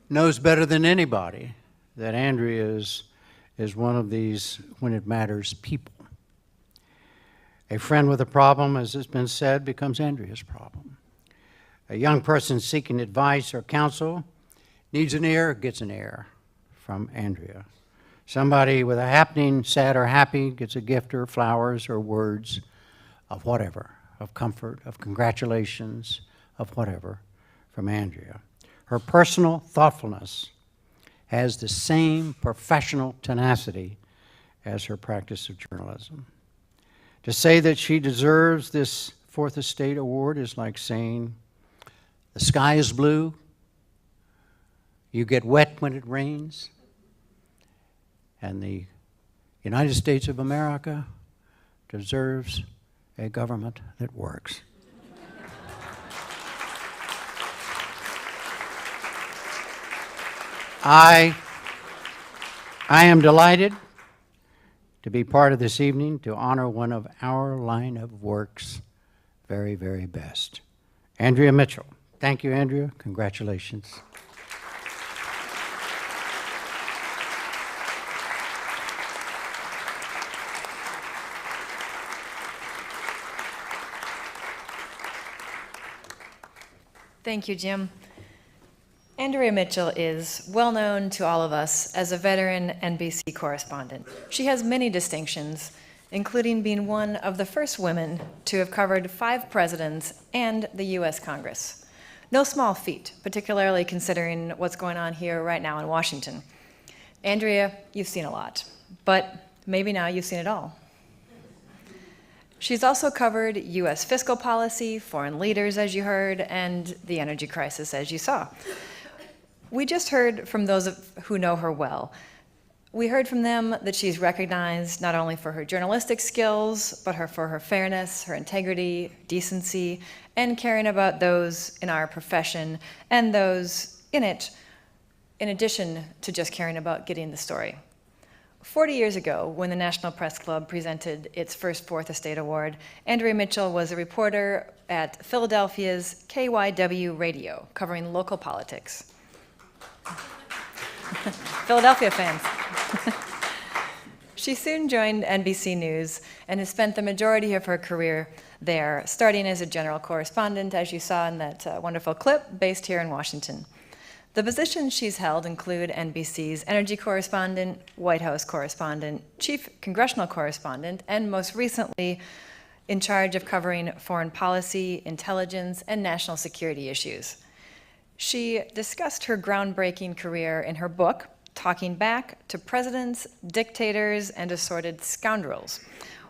knows better than anybody that Andrea is one of these when it matters people. A friend with a problem, as has been said, becomes Andrea's problem. A young person seeking advice or counsel needs an ear, gets an ear from Andrea. Somebody with a happening, sad or happy, gets a gift or flowers or words of whatever, of comfort, of congratulations, of whatever, from Andrea. Her personal thoughtfulness has the same professional tenacity as her practice of journalism. To say that she deserves this Fourth Estate Award is like saying, the sky is blue, you get wet when it rains, and the United States of America deserves a government that works. I am delighted to be part of this evening to honor one of our line of work's very, very best. Andrea Mitchell. Thank you, Andrea. Congratulations. Thank you, Jim. Andrea Mitchell is well known to all of us as a veteran NBC correspondent. She has many distinctions, including being one of the first women to have covered 5 presidents and the U.S. Congress. No small feat, particularly considering what's going on here right now in Washington. Andrea, you've seen a lot, but maybe now you've seen it all. She's also covered U.S. fiscal policy, foreign leaders, as you heard, and the energy crisis, as you saw. We just heard from those who know her well. We heard from them that she's recognized not only for her journalistic skills, but for her fairness, her integrity, decency, and caring about those in our profession and those in it, in addition to just caring about getting the story. 40 years ago, when the National Press Club presented its first Fourth Estate Award, Andrea Mitchell was a reporter at Philadelphia's KYW Radio, covering local politics. Philadelphia fans. She soon joined NBC News and has spent the majority of her career there, starting as a general correspondent, as you saw in that wonderful clip, based here in Washington. The positions she's held include NBC's energy correspondent, White House correspondent, chief congressional correspondent, and most recently, in charge of covering foreign policy, intelligence, and national security issues. She discussed her groundbreaking career in her book, Talking Back to Presidents, Dictators, and Assorted Scoundrels,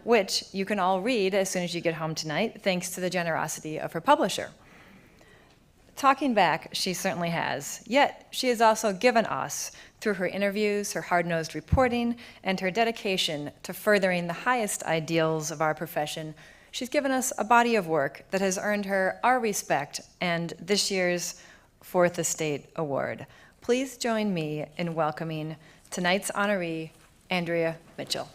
which you can all read as soon as you get home tonight, thanks to the generosity of her publisher. Talking back, she certainly has, yet she has also given us, through her interviews, her hard-nosed reporting, and her dedication to furthering the highest ideals of our profession, she's given us a body of work that has earned her our respect and this year's Fourth Estate Award. Please join me in welcoming tonight's honoree, Andrea Mitchell.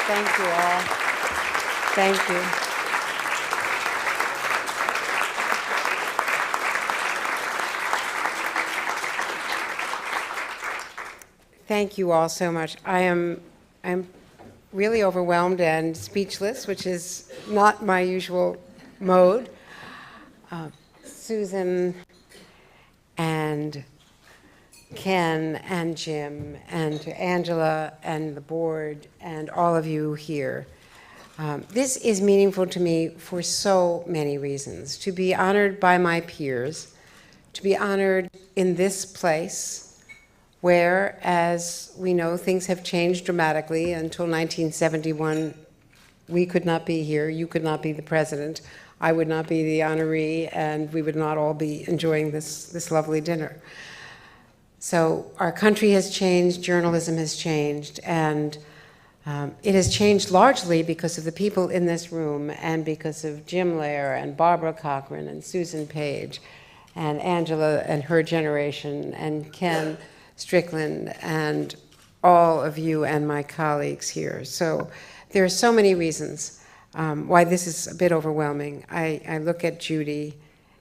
Thank you all. Thank you. Thank you all so much. I'm really overwhelmed and speechless, which is not my usual mode. Susan and Ken and Jim and to Angela and the board and all of you here. This is meaningful to me for so many reasons. To be honored by my peers, to be honored in this place where, as we know, things have changed dramatically. Until 1971, we could not be here, you could not be the president, I would not be the honoree, and we would not all be enjoying this lovely dinner. So our country has changed, journalism has changed, and it has changed largely because of the people in this room and because of Jim Lehrer and Barbara Cochran and Susan Page and Angela and her generation and Ken Strickland and all of you and my colleagues here. So there are so many reasons why this is a bit overwhelming. I look at Judy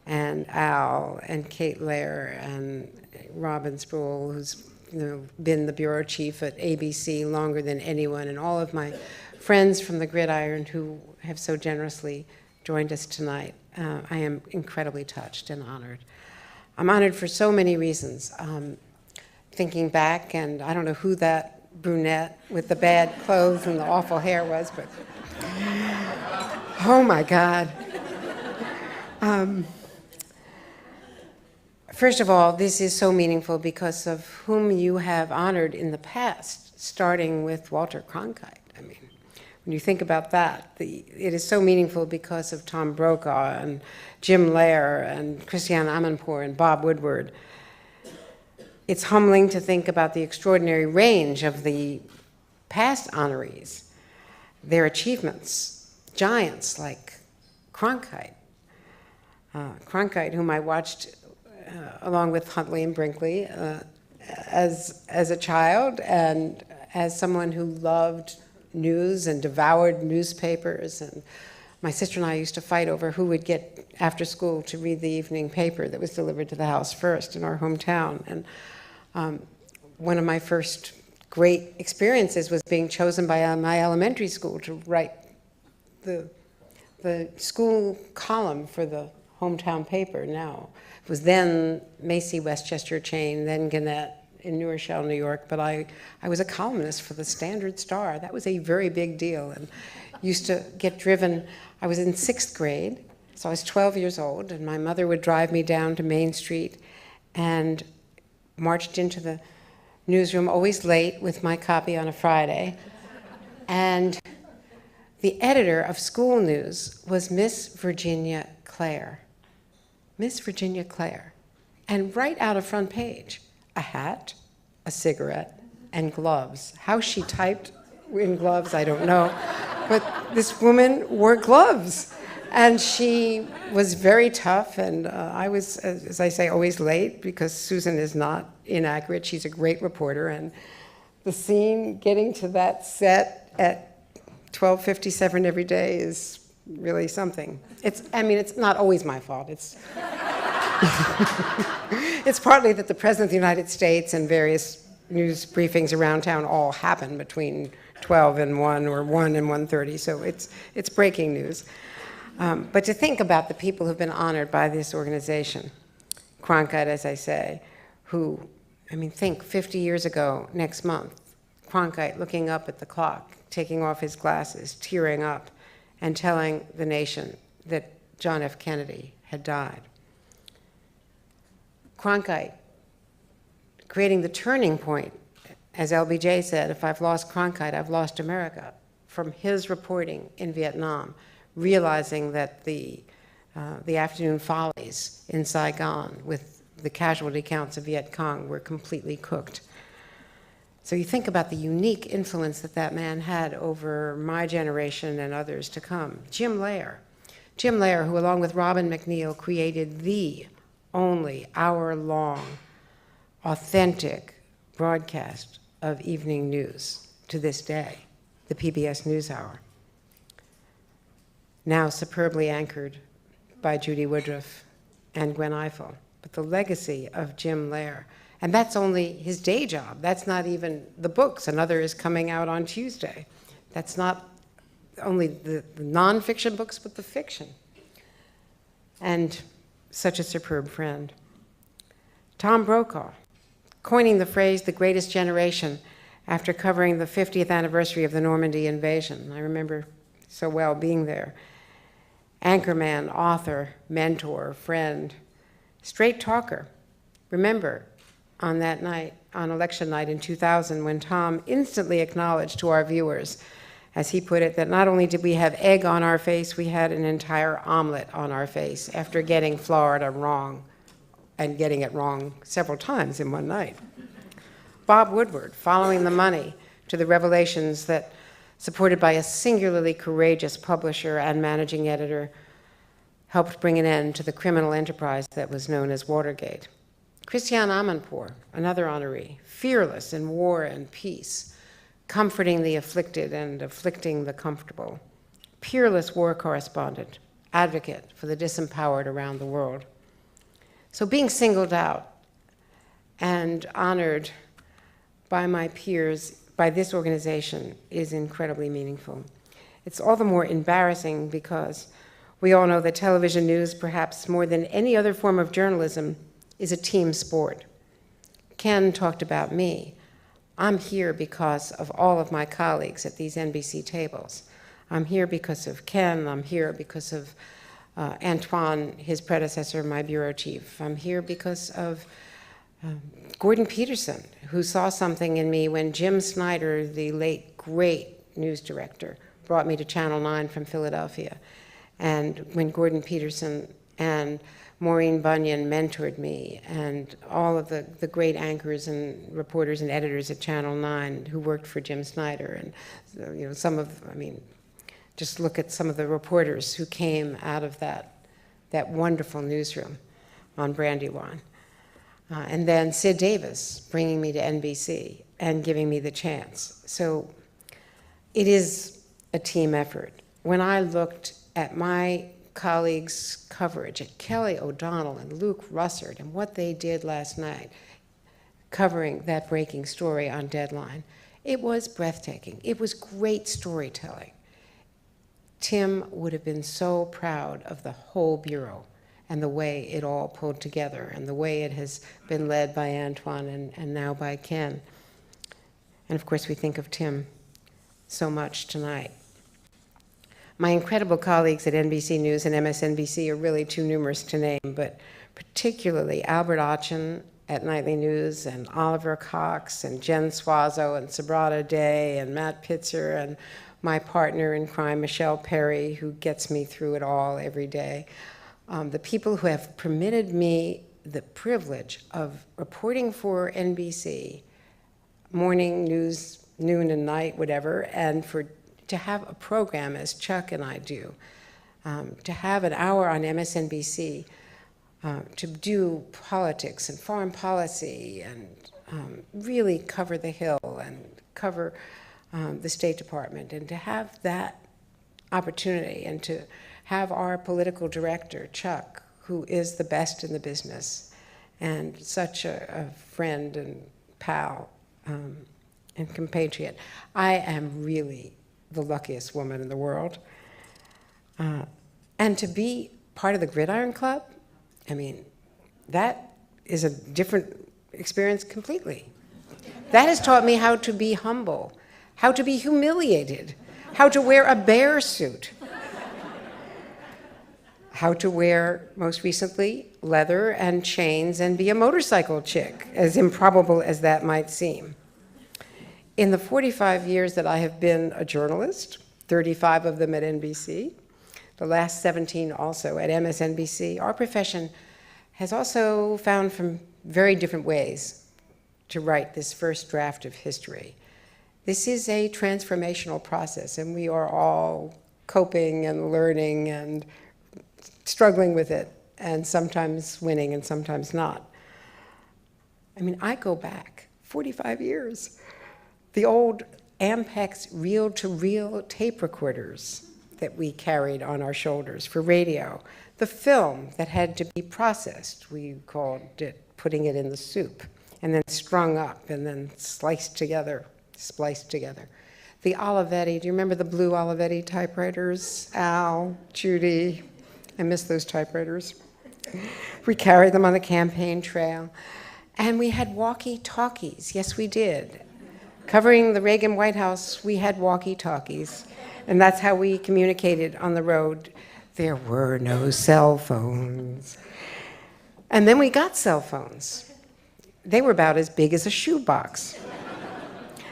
and Al and Kate Lehrer and Robin Sproul, who's been the bureau chief at ABC longer than anyone, and all of my friends from the gridiron who have so generously joined us tonight. I am incredibly touched and honored. I'm honored for so many reasons. Thinking back, and I don't know who that brunette with the bad clothes and the awful hair was, but oh my God. First of all, this is so meaningful because of whom you have honored in the past, starting with Walter Cronkite. I mean, when you think about that, it is so meaningful because of Tom Brokaw and Jim Lehrer and Christiane Amanpour and Bob Woodward. It's humbling to think about the extraordinary range of the past honorees, their achievements, giants like Cronkite. Cronkite, whom I watched along with Huntley and Brinkley as a child and as someone who loved news and devoured newspapers. And my sister and I used to fight over who would get after school to read the evening paper that was delivered to the house first in our hometown. And one of my first great experiences was being chosen by my elementary school to write the school column for the hometown paper now. It was then Macy Westchester Chain, then Gannett in New Rochelle, New York, but I was a columnist for the Standard Star. That was a very big deal, and used to get driven. I was in 6th grade, so I was 12 years old, and my mother would drive me down to Main Street and marched into the newsroom, always late, with my copy on a Friday. And the editor of School News was Miss Virginia Clare. Miss Virginia Clare. And right out of front page, a hat, a cigarette, and gloves. How she typed in gloves, I don't know. But this woman wore gloves. And she was very tough, and I was, as I say, always late, because Susan is not inaccurate. She's a great reporter, and the scene getting to that set at 12:57 every day is really something. It's not always my fault. It's partly that the President of the United States and various news briefings around town all happen between 12 and 1 or 1 and 1:30, so it's breaking news. But to think about the people who've been honored by this organization, Cronkite, as I say, who, think 50 years ago next month, Cronkite looking up at the clock, taking off his glasses, tearing up, and telling the nation that John F. Kennedy had died. Cronkite creating the turning point, as LBJ said, if I've lost Cronkite, I've lost America, from his reporting in Vietnam, realizing that the afternoon follies in Saigon with the casualty counts of Viet Cong were completely cooked. So you think about the unique influence that man had over my generation and others to come. Jim Lehrer, who along with Robin McNeil created the only hour-long, authentic broadcast of evening news to this day, the PBS NewsHour. Now superbly anchored by Judy Woodruff and Gwen Ifill. But the legacy of Jim Lehrer And that's only his day job. That's not even the books. Another is coming out on Tuesday. That's not only the nonfiction books, but the fiction. And such a superb friend. Tom Brokaw, coining the phrase the greatest generation after covering the 50th anniversary of the Normandy invasion. I remember so well being there. Anchorman, author, mentor, friend, straight talker. Remember on that night, on election night in 2000, when Tom instantly acknowledged to our viewers, as he put it, that not only did we have egg on our face, we had an entire omelet on our face after getting Florida wrong, and getting it wrong several times in one night. Bob Woodward, following the money to the revelations that, supported by a singularly courageous publisher and managing editor, helped bring an end to the criminal enterprise that was known as Watergate. Christiane Amanpour, another honoree, fearless in war and peace, comforting the afflicted and afflicting the comfortable. Peerless war correspondent, advocate for the disempowered around the world. So being singled out and honored by my peers, by this organization, is incredibly meaningful. It's all the more embarrassing because we all know that television news, perhaps more than any other form of journalism, is a team sport. Ken talked about me. I'm here because of all of my colleagues at these NBC tables. I'm here because of Ken. I'm here because of Antoine, his predecessor, my bureau chief. I'm here because of Gordon Peterson, who saw something in me when Jim Snyder, the late great news director, brought me to Channel 9 from Philadelphia. And when Gordon Peterson and Maureen Bunyan mentored me, and all of the great anchors and reporters and editors at Channel 9 who worked for Jim Snyder, and some of, just look at some of the reporters who came out of that wonderful newsroom on Brandywine. And then Sid Davis bringing me to NBC and giving me the chance. So it is a team effort. When I looked at my colleagues' coverage, at Kelly O'Donnell and Luke Russert and what they did last night, covering that breaking story on Deadline, it was breathtaking. It was great storytelling. Tim would have been so proud of the whole Bureau and the way it all pulled together and the way it has been led by Antoine and now by Ken. And of course, we think of Tim so much tonight. My incredible colleagues at NBC News and MSNBC are really too numerous to name, but particularly Albert Otchen at Nightly News, and Oliver Cox, and Jen Suazo, and Sabrata Day, and Matt Pitzer, and my partner in crime, Michelle Perry, who gets me through it all every day. The people who have permitted me the privilege of reporting for NBC, morning, news, noon and night, whatever, and to have a program as Chuck and I do, to have an hour on MSNBC, to do politics and foreign policy and really cover the Hill and cover the State Department, and to have that opportunity and to have our political director, Chuck, who is the best in the business and such a friend and pal and compatriot. I am really the luckiest woman in the world. And to be part of the Gridiron Club, that is a different experience completely. That has taught me how to be humble, how to be humiliated, how to wear a bear suit, how to wear, most recently, leather and chains and be a motorcycle chick, as improbable as that might seem. In the 45 years that I have been a journalist, 35 of them at NBC, the last 17 also at MSNBC, our profession has also found from very different ways to write this first draft of history. This is a transformational process, and we are all coping and learning and struggling with it, and sometimes winning and sometimes not. I go back 45 years. The old Ampex reel-to-reel tape recorders that we carried on our shoulders for radio, the film that had to be processed, we called it putting it in the soup. and then strung up and then spliced together. The Olivetti, do you remember the blue Olivetti typewriters? Al, Judy, I miss those typewriters. We carried them on the campaign trail. And we had walkie-talkies, yes we did. Covering the Reagan White House, we had walkie-talkies. And that's how we communicated on the road. There were no cell phones. And then we got cell phones. They were about as big as a shoebox.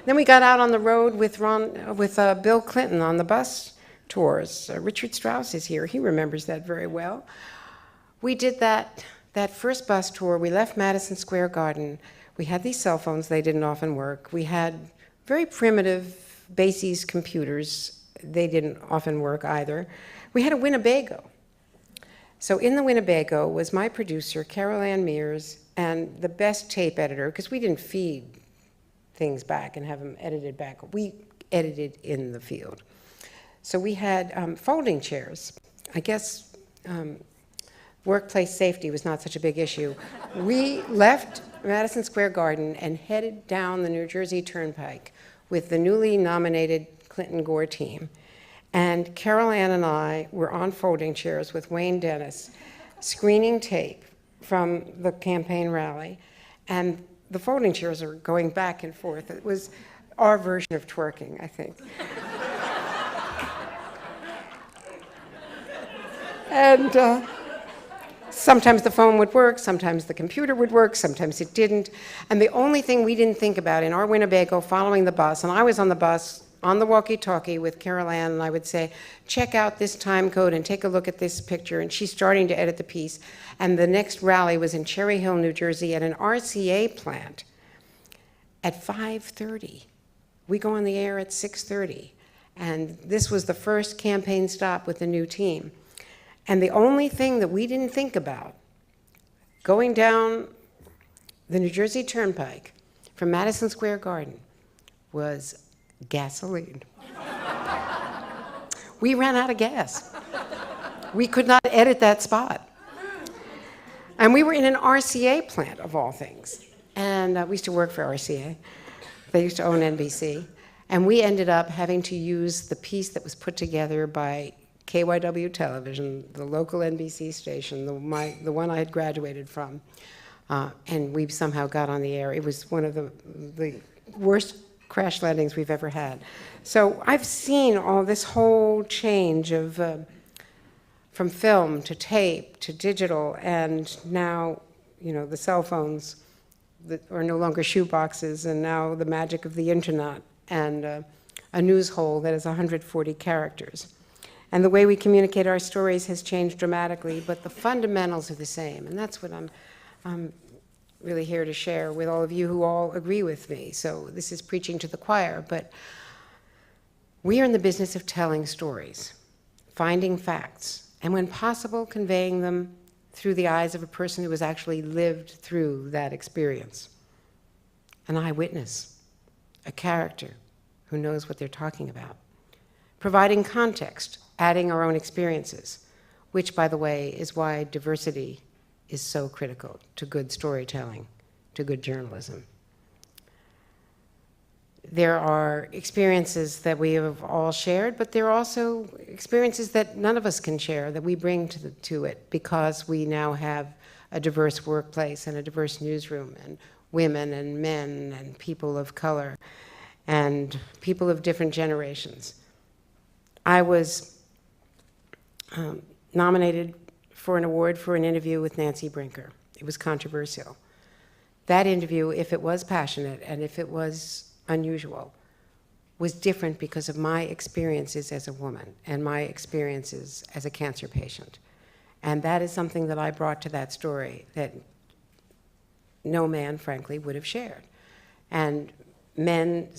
Then we got out on the road with Bill Clinton on the bus tours. Richard Strauss is here. He remembers that very well. We did that first bus tour. We left Madison Square Garden. We had these cell phones. They didn't often work. We had very primitive Bases computers. They didn't often work either. We had a Winnebago. So in the Winnebago was my producer, Carol Ann Mears, and the best tape editor, because we didn't feed things back and have them edited back. We edited in the field. So we had folding chairs. I guess workplace safety was not such a big issue. We left Madison Square Garden and headed down the New Jersey Turnpike with the newly nominated Clinton-Gore team. And Carol Ann and I were on folding chairs with Wayne Dennis, screening tape from the campaign rally. And the folding chairs are going back and forth. It was our version of twerking, I think. And sometimes the phone would work, sometimes the computer would work, sometimes it didn't. And the only thing we didn't think about in our Winnebago following the bus, and I was on the bus on the walkie-talkie with Carol Ann, and I would say, check out this time code and take a look at this picture. And she's starting to edit the piece. And the next rally was in Cherry Hill, New Jersey at an RCA plant at 5:30. We go on the air at 6:30. And this was the first campaign stop with the new team. And the only thing that we didn't think about, going down the New Jersey Turnpike from Madison Square Garden, was gasoline. We ran out of gas. We could not edit that spot. And we were in an RCA plant, of all things. And we used to work for RCA. They used to own NBC. And we ended up having to use the piece that was put together by KYW Television, the local NBC station, the one I had graduated from. And we somehow got on the air. It was one of the worst crash landings we've ever had. So I've seen all this whole change of from film to tape to digital, and now, you know, the cell phones that are no longer shoe boxes, and now the magic of the internet, and a news hole that has 140 characters. And the way we communicate our stories has changed dramatically, but the fundamentals are the same, and that's what I'm really here to share with all of you who all agree with me. So this is preaching to the choir, but we are in the business of telling stories, finding facts, and when possible, conveying them through the eyes of a person who has actually lived through that experience. An eyewitness, a character who knows what they're talking about. Providing context, adding our own experiences, which, by the way, is why diversity is so critical to good storytelling, to good journalism. There are experiences that we have all shared, but there are also experiences that none of us can share, that we bring to it because we now have a diverse workplace and a diverse newsroom, and women and men and people of color and people of different generations. I was nominated for an award for an interview with Nancy Brinker. It was controversial. That interview, if it was passionate and if it was unusual, was different because of my experiences as a woman and my experiences as a cancer patient. And that is something that I brought to that story that no man, frankly, would have shared. And men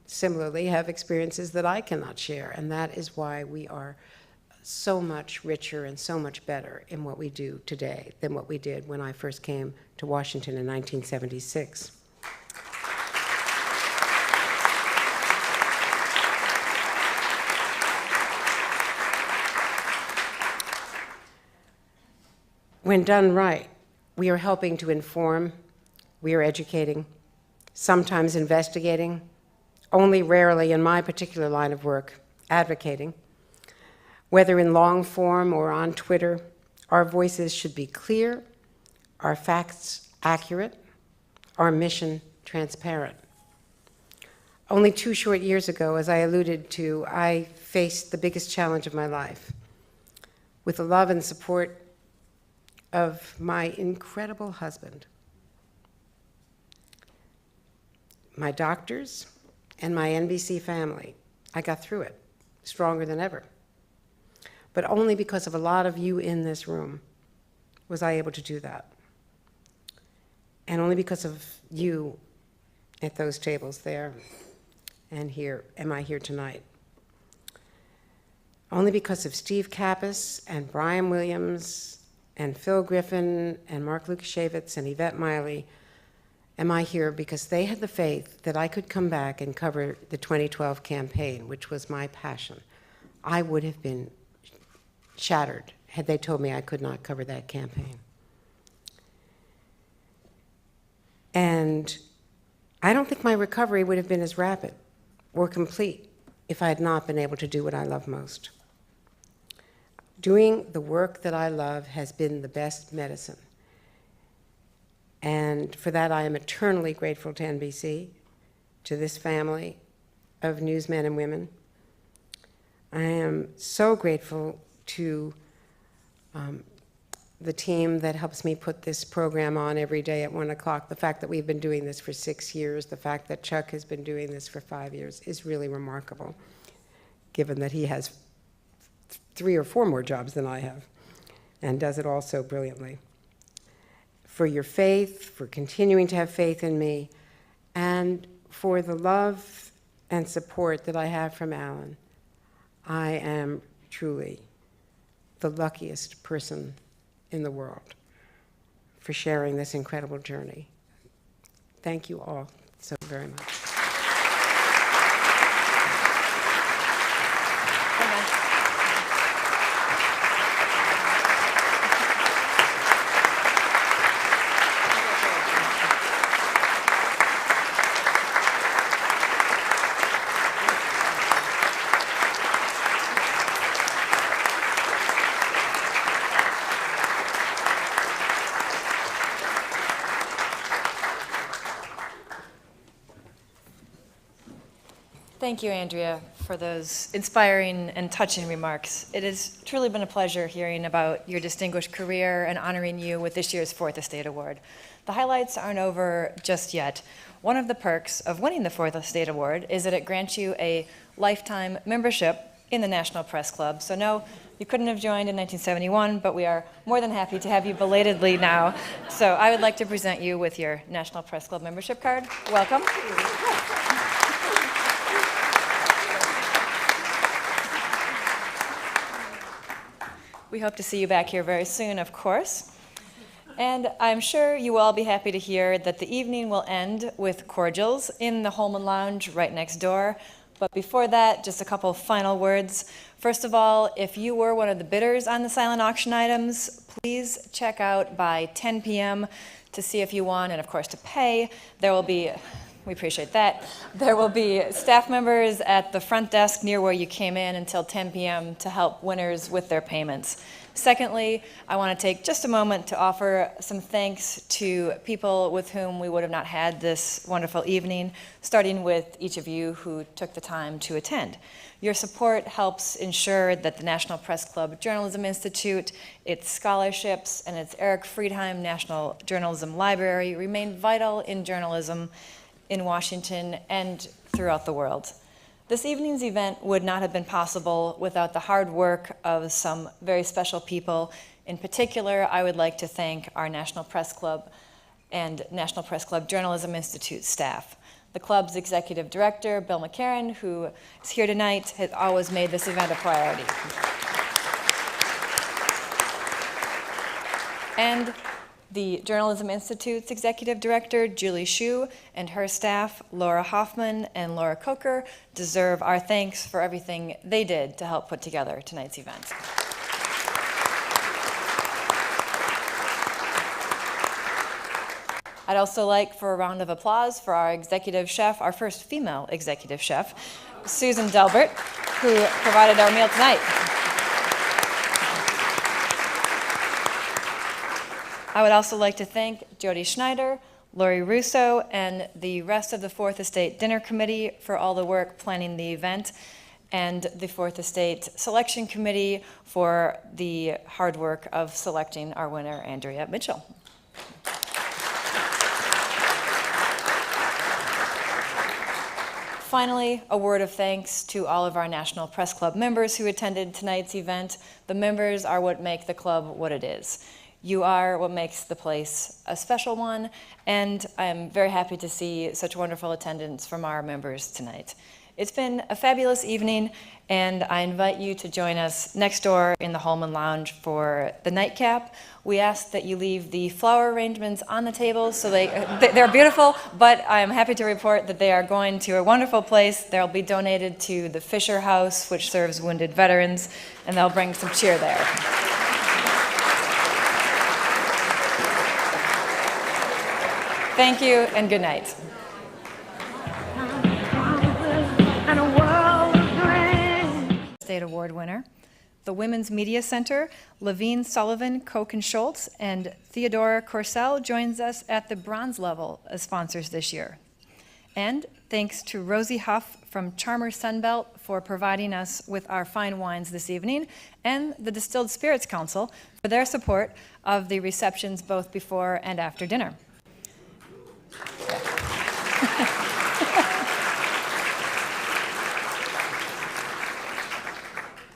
similarly have experiences that I cannot share, and that is why we are so much richer and so much better in what we do today than what we did when I first came to Washington in 1976. When done right, we are helping to inform, we are educating, sometimes investigating, only rarely, in my particular line of work, advocating. Whether in long form or on Twitter, our voices should be clear, our facts accurate, our mission transparent. Only 2 short years ago, as I alluded to, I faced the biggest challenge of my life. With the love and support of my incredible husband, my doctors, and my NBC family, I got through it, stronger than ever. But only because of a lot of you in this room was I able to do that. And only because of you at those tables there and here am I here tonight. Only because of Steve Kappas and Brian Williams and Phil Griffin and Mark Lukasiewicz and Yvette Miley am I here, because they had the faith that I could come back and cover the 2012 campaign, which was my passion. I would have been shattered had they told me I could not cover that campaign. And I don't think my recovery would have been as rapid or complete if I had not been able to do what I love most. Doing the work that I love has been the best medicine. And for that, I am eternally grateful to NBC, to this family of newsmen and women. I am so grateful to the team that helps me put this program on every day at 1 o'clock. The fact that we've been doing this for 6 years, the fact that Chuck has been doing this for 5 years is really remarkable, given that he has 3 or 4 more jobs than I have and does it all so brilliantly. For your faith, for continuing to have faith in me, and for the love and support that I have from Alan. I am truly the luckiest person in the world for sharing this incredible journey. Thank you all so very much. Thank you, Andrea, for those inspiring and touching remarks. It has truly been a pleasure hearing about your distinguished career and honoring you with this year's 4th Estate Award. The highlights aren't over just yet. One of the perks of winning the 4th Estate Award is that it grants you a lifetime membership in the National Press Club. So no, you couldn't have joined in 1971, but we are more than happy to have you belatedly now. So I would like to present you with your National Press Club membership card. Welcome. We hope to see you back here very soon, of course. And I'm sure you will all be happy to hear that the evening will end with cordials in the Holman Lounge right next door. But before that, just a couple final words. First of all, if you were one of the bidders on the silent auction items, please check out by 10 p.m. to see if you won, and of course to pay. There will be, we appreciate that, there will be staff members at the front desk near where you came in until 10 p.m. to help winners with their payments. Secondly, I want to take just a moment to offer some thanks to people with whom we would have not had this wonderful evening, starting with each of you who took the time to attend. Your support helps ensure that the National Press Club Journalism Institute, its scholarships, and its Eric Friedheim National Journalism Library remain vital in journalism in Washington and throughout the world. This evening's event would not have been possible without the hard work of some very special people. In particular, I would like to thank our National Press Club and National Press Club Journalism Institute staff. The club's executive director, Bill McCarran, who is here tonight, has always made this event a priority. And the Journalism Institute's executive director, Julie Hsu, and her staff, Laura Hoffman and Laura Coker, deserve our thanks for everything they did to help put together tonight's event. I'd also like for a round of applause for our executive chef, our first female executive chef, Susan Delbert, who provided our meal tonight. I would also like to thank Jody Schneider, Lori Russo, and the rest of the Fourth Estate Dinner Committee for all the work planning the event, and the Fourth Estate Selection Committee for the hard work of selecting our winner, Andrea Mitchell. Finally, a word of thanks to all of our National Press Club members who attended tonight's event. The members are what make the club what it is. You are what makes the place a special one, and I'm very happy to see such wonderful attendance from our members tonight. It's been a fabulous evening, and I invite you to join us next door in the Holman Lounge for the nightcap. We ask that you leave the flower arrangements on the tables, so they're beautiful, but I'm happy to report that they are going to a wonderful place. They'll be donated to the Fisher House, which serves wounded veterans, and they'll bring some cheer there. Thank you, and good night. State Award winner, the Women's Media Center, Levine Sullivan, Koch and Schultz, and Theodora Corsell joins us at the bronze level as sponsors this year. And thanks to Rosie Huff from Charmer Sunbelt for providing us with our fine wines this evening, and the Distilled Spirits Council for their support of the receptions both before and after dinner.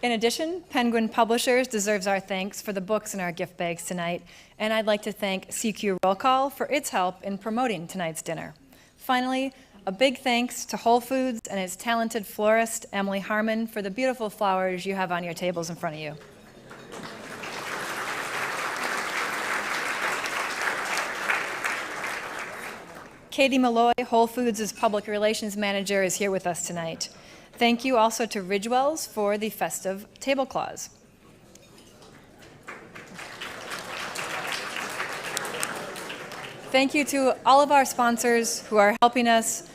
In addition, Penguin Publishers deserves our thanks for the books in our gift bags tonight, and I'd like to thank CQ Roll Call for its help in promoting tonight's dinner. Finally, a big thanks to Whole Foods and its talented florist, Emily Harmon, for the beautiful flowers you have on your tables in front of you. Katie Malloy, Whole Foods' Public Relations Manager, is here with us tonight. Thank you also to Ridgewell's for the festive tablecloths. Thank you to all of our sponsors who are helping us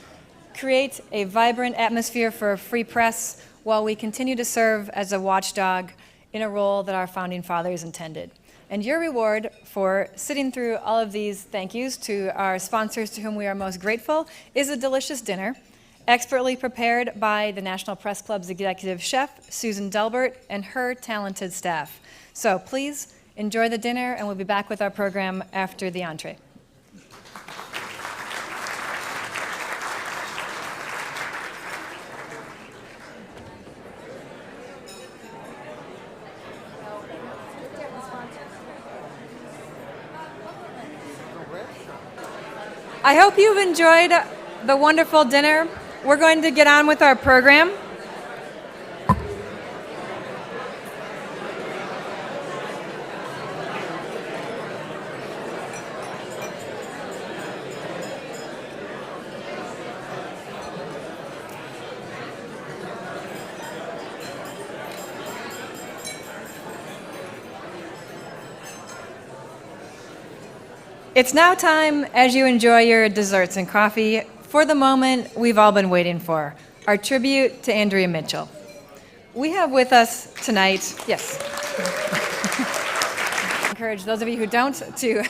create a vibrant atmosphere for free press while we continue to serve as a watchdog in a role that our founding fathers intended. And your reward for sitting through all of these thank yous to our sponsors to whom we are most grateful is a delicious dinner, expertly prepared by the National Press Club's executive chef, Susan Delbert, and her talented staff. So please enjoy the dinner, and we'll be back with our program after the entree. I hope you've enjoyed the wonderful dinner. We're going to get on with our program. It's now time, as you enjoy your desserts and coffee, for the moment we've all been waiting for, our tribute to Andrea Mitchell. We have with us tonight, yes. Encourage those of you who don't to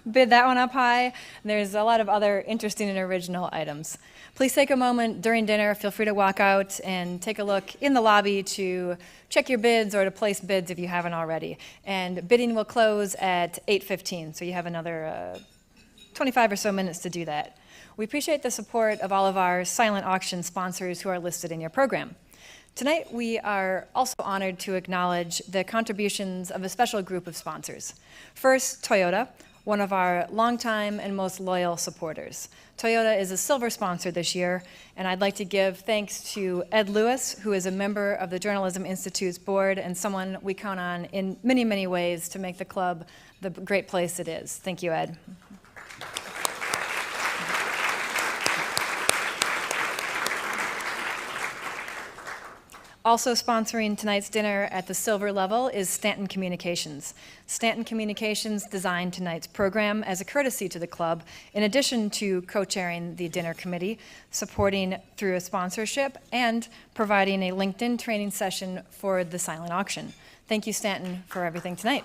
bid that one up high. There's a lot of other interesting and original items. Please take a moment during dinner. Feel free to walk out and take a look in the lobby to check your bids or to place bids if you haven't already. And bidding will close at 8:15, so you have another 25 or so minutes to do that. We appreciate the support of all of our silent auction sponsors who are listed in your program. Tonight, we are also honored to acknowledge the contributions of a special group of sponsors. First, Toyota, one of our longtime and most loyal supporters. Toyota is a silver sponsor this year, and I'd like to give thanks to Ed Lewis, who is a member of the Journalism Institute's board and someone we count on in many, many ways to make the club the great place it is. Thank you, Ed. Also sponsoring tonight's dinner at the silver level is Stanton Communications. Stanton Communications designed tonight's program as a courtesy to the club, in addition to co-chairing the dinner committee, supporting through a sponsorship, and providing a LinkedIn training session for the silent auction. Thank you, Stanton, for everything tonight.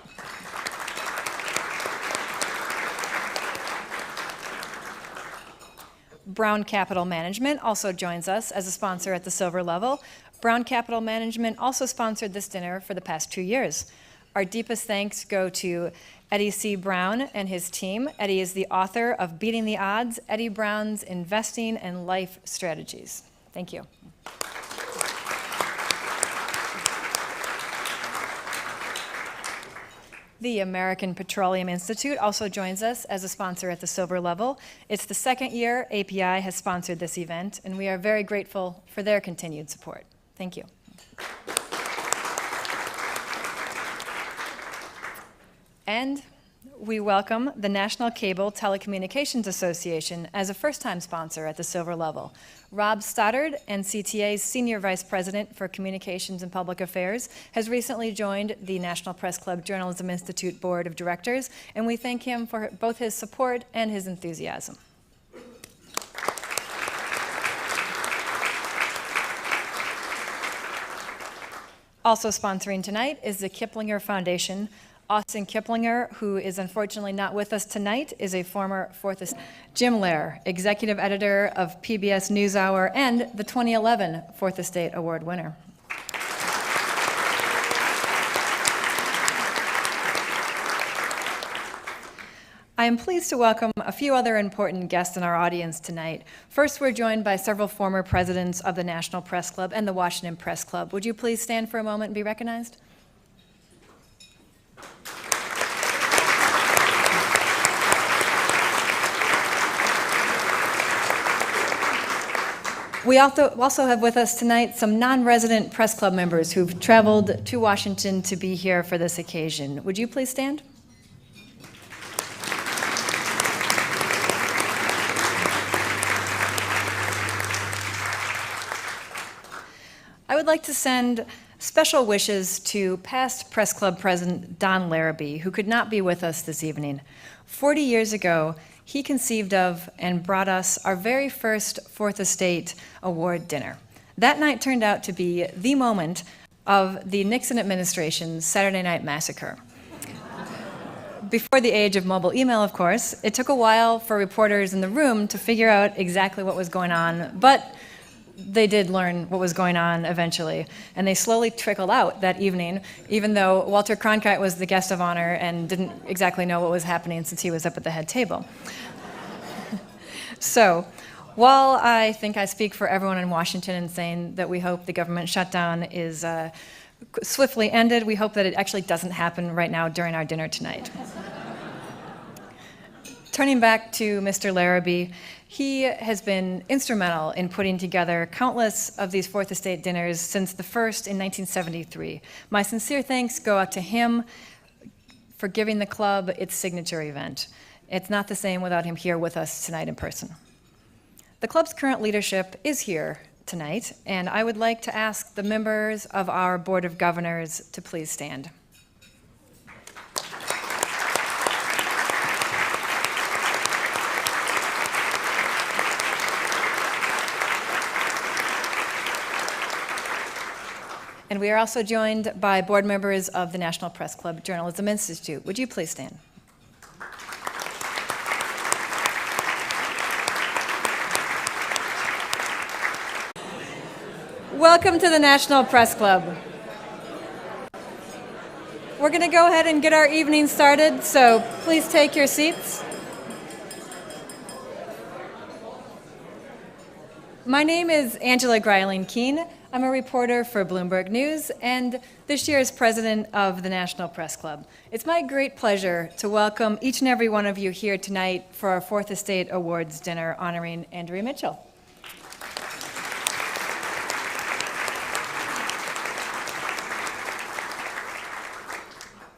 Brown Capital Management also joins us as a sponsor at the silver level. Brown Capital Management also sponsored this dinner for the past 2 years. Our deepest thanks go to Eddie C. Brown and his team. Eddie is the author of Beating the Odds, Eddie Brown's Investing and Life Strategies. Thank you. The American Petroleum Institute also joins us as a sponsor at the silver level. It's the second year API has sponsored this event, and we are very grateful for their continued support. Thank you. And we welcome the National Cable Telecommunications Association as a first-time sponsor at the silver level. Rob Stoddard, NCTA's Senior Vice President for Communications and Public Affairs, has recently joined the National Press Club Journalism Institute Board of Directors, and we thank him for both his support and his enthusiasm. Also sponsoring tonight is the Kiplinger Foundation. Austin Kiplinger, who is unfortunately not with us tonight, is a former Fourth Estate. Jim Lehrer, executive editor of PBS NewsHour and the 2011 Fourth Estate Award winner. I am pleased to welcome a few other important guests in our audience tonight. First, we're joined by several former presidents of the National Press Club and the Washington Press Club. Would you please stand for a moment and be recognized? We also have with us tonight some non-resident press club members who've traveled to Washington to be here for this occasion. Would you please stand? I would like to send special wishes to past Press Club President Don Larrabee, who could not be with us this evening. 40 years ago, he conceived of and brought us our very first Fourth Estate Award dinner. That night turned out to be the moment of the Nixon administration's Saturday Night Massacre. Before the age of mobile email, of course, it took a while for reporters in the room to figure out exactly what was going on, but they did learn what was going on eventually, and they slowly trickled out that evening, even though Walter Cronkite was the guest of honor and didn't exactly know what was happening since he was up at the head table. So, while I think I speak for everyone in Washington in saying that we hope the government shutdown is swiftly ended, we hope that it actually doesn't happen right now during our dinner tonight. Turning back to Mr. Larrabee, he has been instrumental in putting together countless of these Fourth Estate dinners since the first in 1973. My sincere thanks go out to him for giving the club its signature event. It's not the same without him here with us tonight in person. The club's current leadership is here tonight, and I would like to ask the members of our Board of Governors to please stand. And we are also joined by board members of the National Press Club Journalism Institute. Would you please stand? Welcome to the National Press Club. We're going to go ahead and get our evening started, so please take your seats. My name is Angela Greiling-Keene. I'm a reporter for Bloomberg News and this year's president of the National Press Club. It's my great pleasure to welcome each and every one of you here tonight for our Fourth Estate Awards dinner honoring Andrea Mitchell.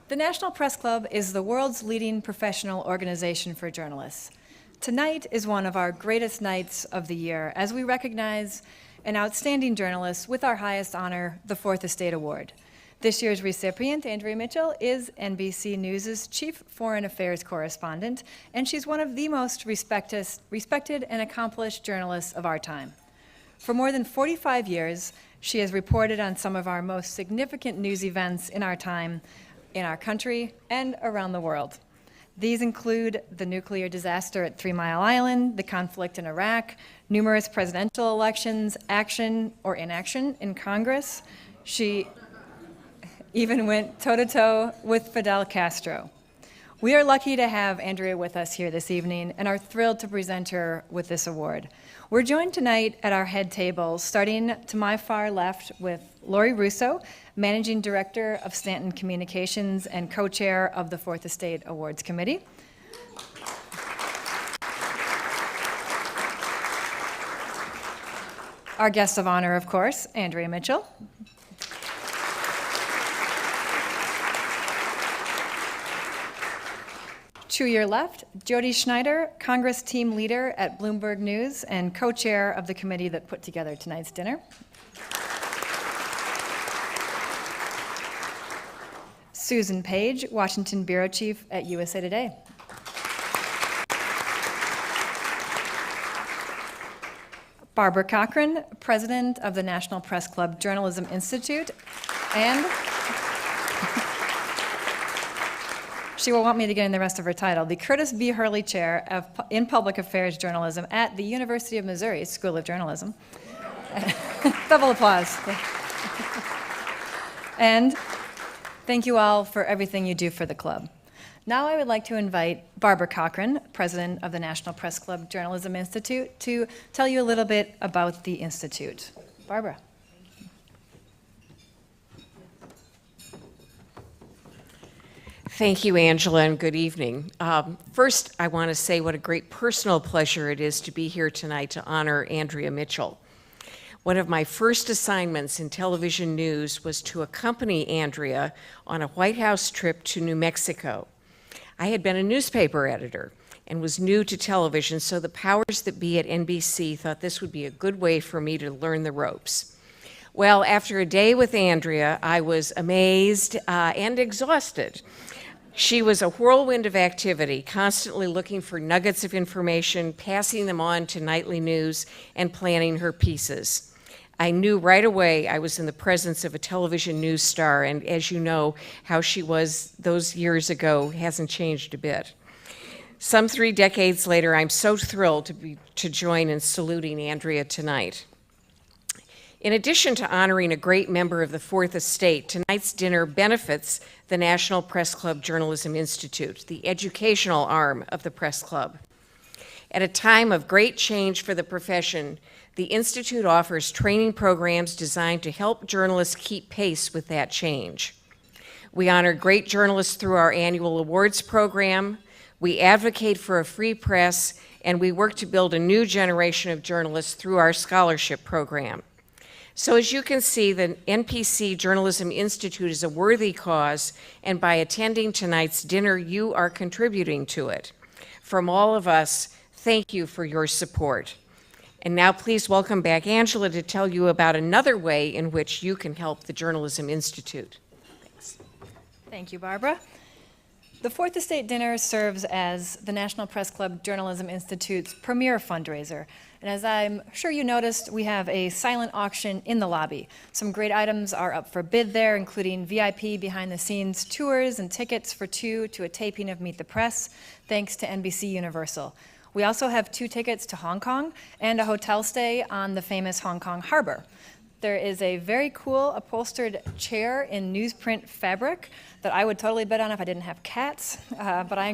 The National Press Club is the world's leading professional organization for journalists. Tonight is one of our greatest nights of the year as we recognize and outstanding journalists with our highest honor, the Fourth Estate Award. This year's recipient, Andrea Mitchell, is NBC News' chief foreign affairs correspondent, and she's one of the most respected and accomplished journalists of our time. For more than 45 years, she has reported on some of our most significant news events in our time, in our country, and around the world. These include the nuclear disaster at 3 Mile Island, the conflict in Iraq, numerous presidential elections, action or inaction in Congress. She even went toe-to-toe with Fidel Castro. We are lucky to have Andrea with us here this evening and are thrilled to present her with this award. We're joined tonight at our head table, starting to my far left with Lori Russo, Managing Director of Stanton Communications and co-chair of the Fourth Estate Awards Committee. Our guest of honor, of course, Andrea Mitchell. To your left, Jody Schneider, Congress team leader at Bloomberg News and co-chair of the committee that put together tonight's dinner. Susan Page, Washington bureau chief at USA Today. Barbara Cochran, president of the National Press Club Journalism Institute, and she will want me to get in the rest of her title, the Curtis B. Hurley Chair in Public Affairs Journalism at the University of Missouri School of Journalism. Double applause. And thank you all for everything you do for the club. Now I would like to invite Barbara Cochran, president of the National Press Club Journalism Institute, to tell you a little bit about the Institute. Barbara. Thank you, Angela, and good evening. First, I want to say what a great personal pleasure it is to be here tonight to honor Andrea Mitchell. One of my first assignments in television news was to accompany Andrea on a White House trip to New Mexico. I had been a newspaper editor and was new to television, so the powers that be at NBC thought this would be a good way for me to learn the ropes. Well, after a day with Andrea, I was amazed and exhausted. She was a whirlwind of activity, constantly looking for nuggets of information, passing them on to nightly news, and planning her pieces. I knew right away I was in the presence of a television news star, and as you know, how she was those years ago hasn't changed a bit. Some 3 decades later, I'm so thrilled to join in saluting Andrea tonight. In addition to honoring a great member of the Fourth Estate, tonight's dinner benefits the National Press Club Journalism Institute, the educational arm of the Press Club. At a time of great change for the profession, the Institute offers training programs designed to help journalists keep pace with that change. We honor great journalists through our annual awards program, we advocate for a free press, and we work to build a new generation of journalists through our scholarship program. So as you can see, the NPC Journalism Institute is a worthy cause, and by attending tonight's dinner, you are contributing to it. From all of us, thank you for your support. And now please welcome back Angela to tell you about another way in which you can help the Journalism Institute. Thanks. Thank you, Barbara. The Fourth Estate Dinner serves as the National Press Club Journalism Institute's premier fundraiser. And as I'm sure you noticed, we have a silent auction in the lobby. Some great items are up for bid there, including VIP behind-the-scenes tours and tickets for 2 to a taping of Meet the Press, thanks to NBC Universal. We also have 2 tickets to Hong Kong and a hotel stay on the famous Hong Kong harbor. There is a very cool upholstered chair in newsprint fabric that I would totally bet on if I didn't have cats, but I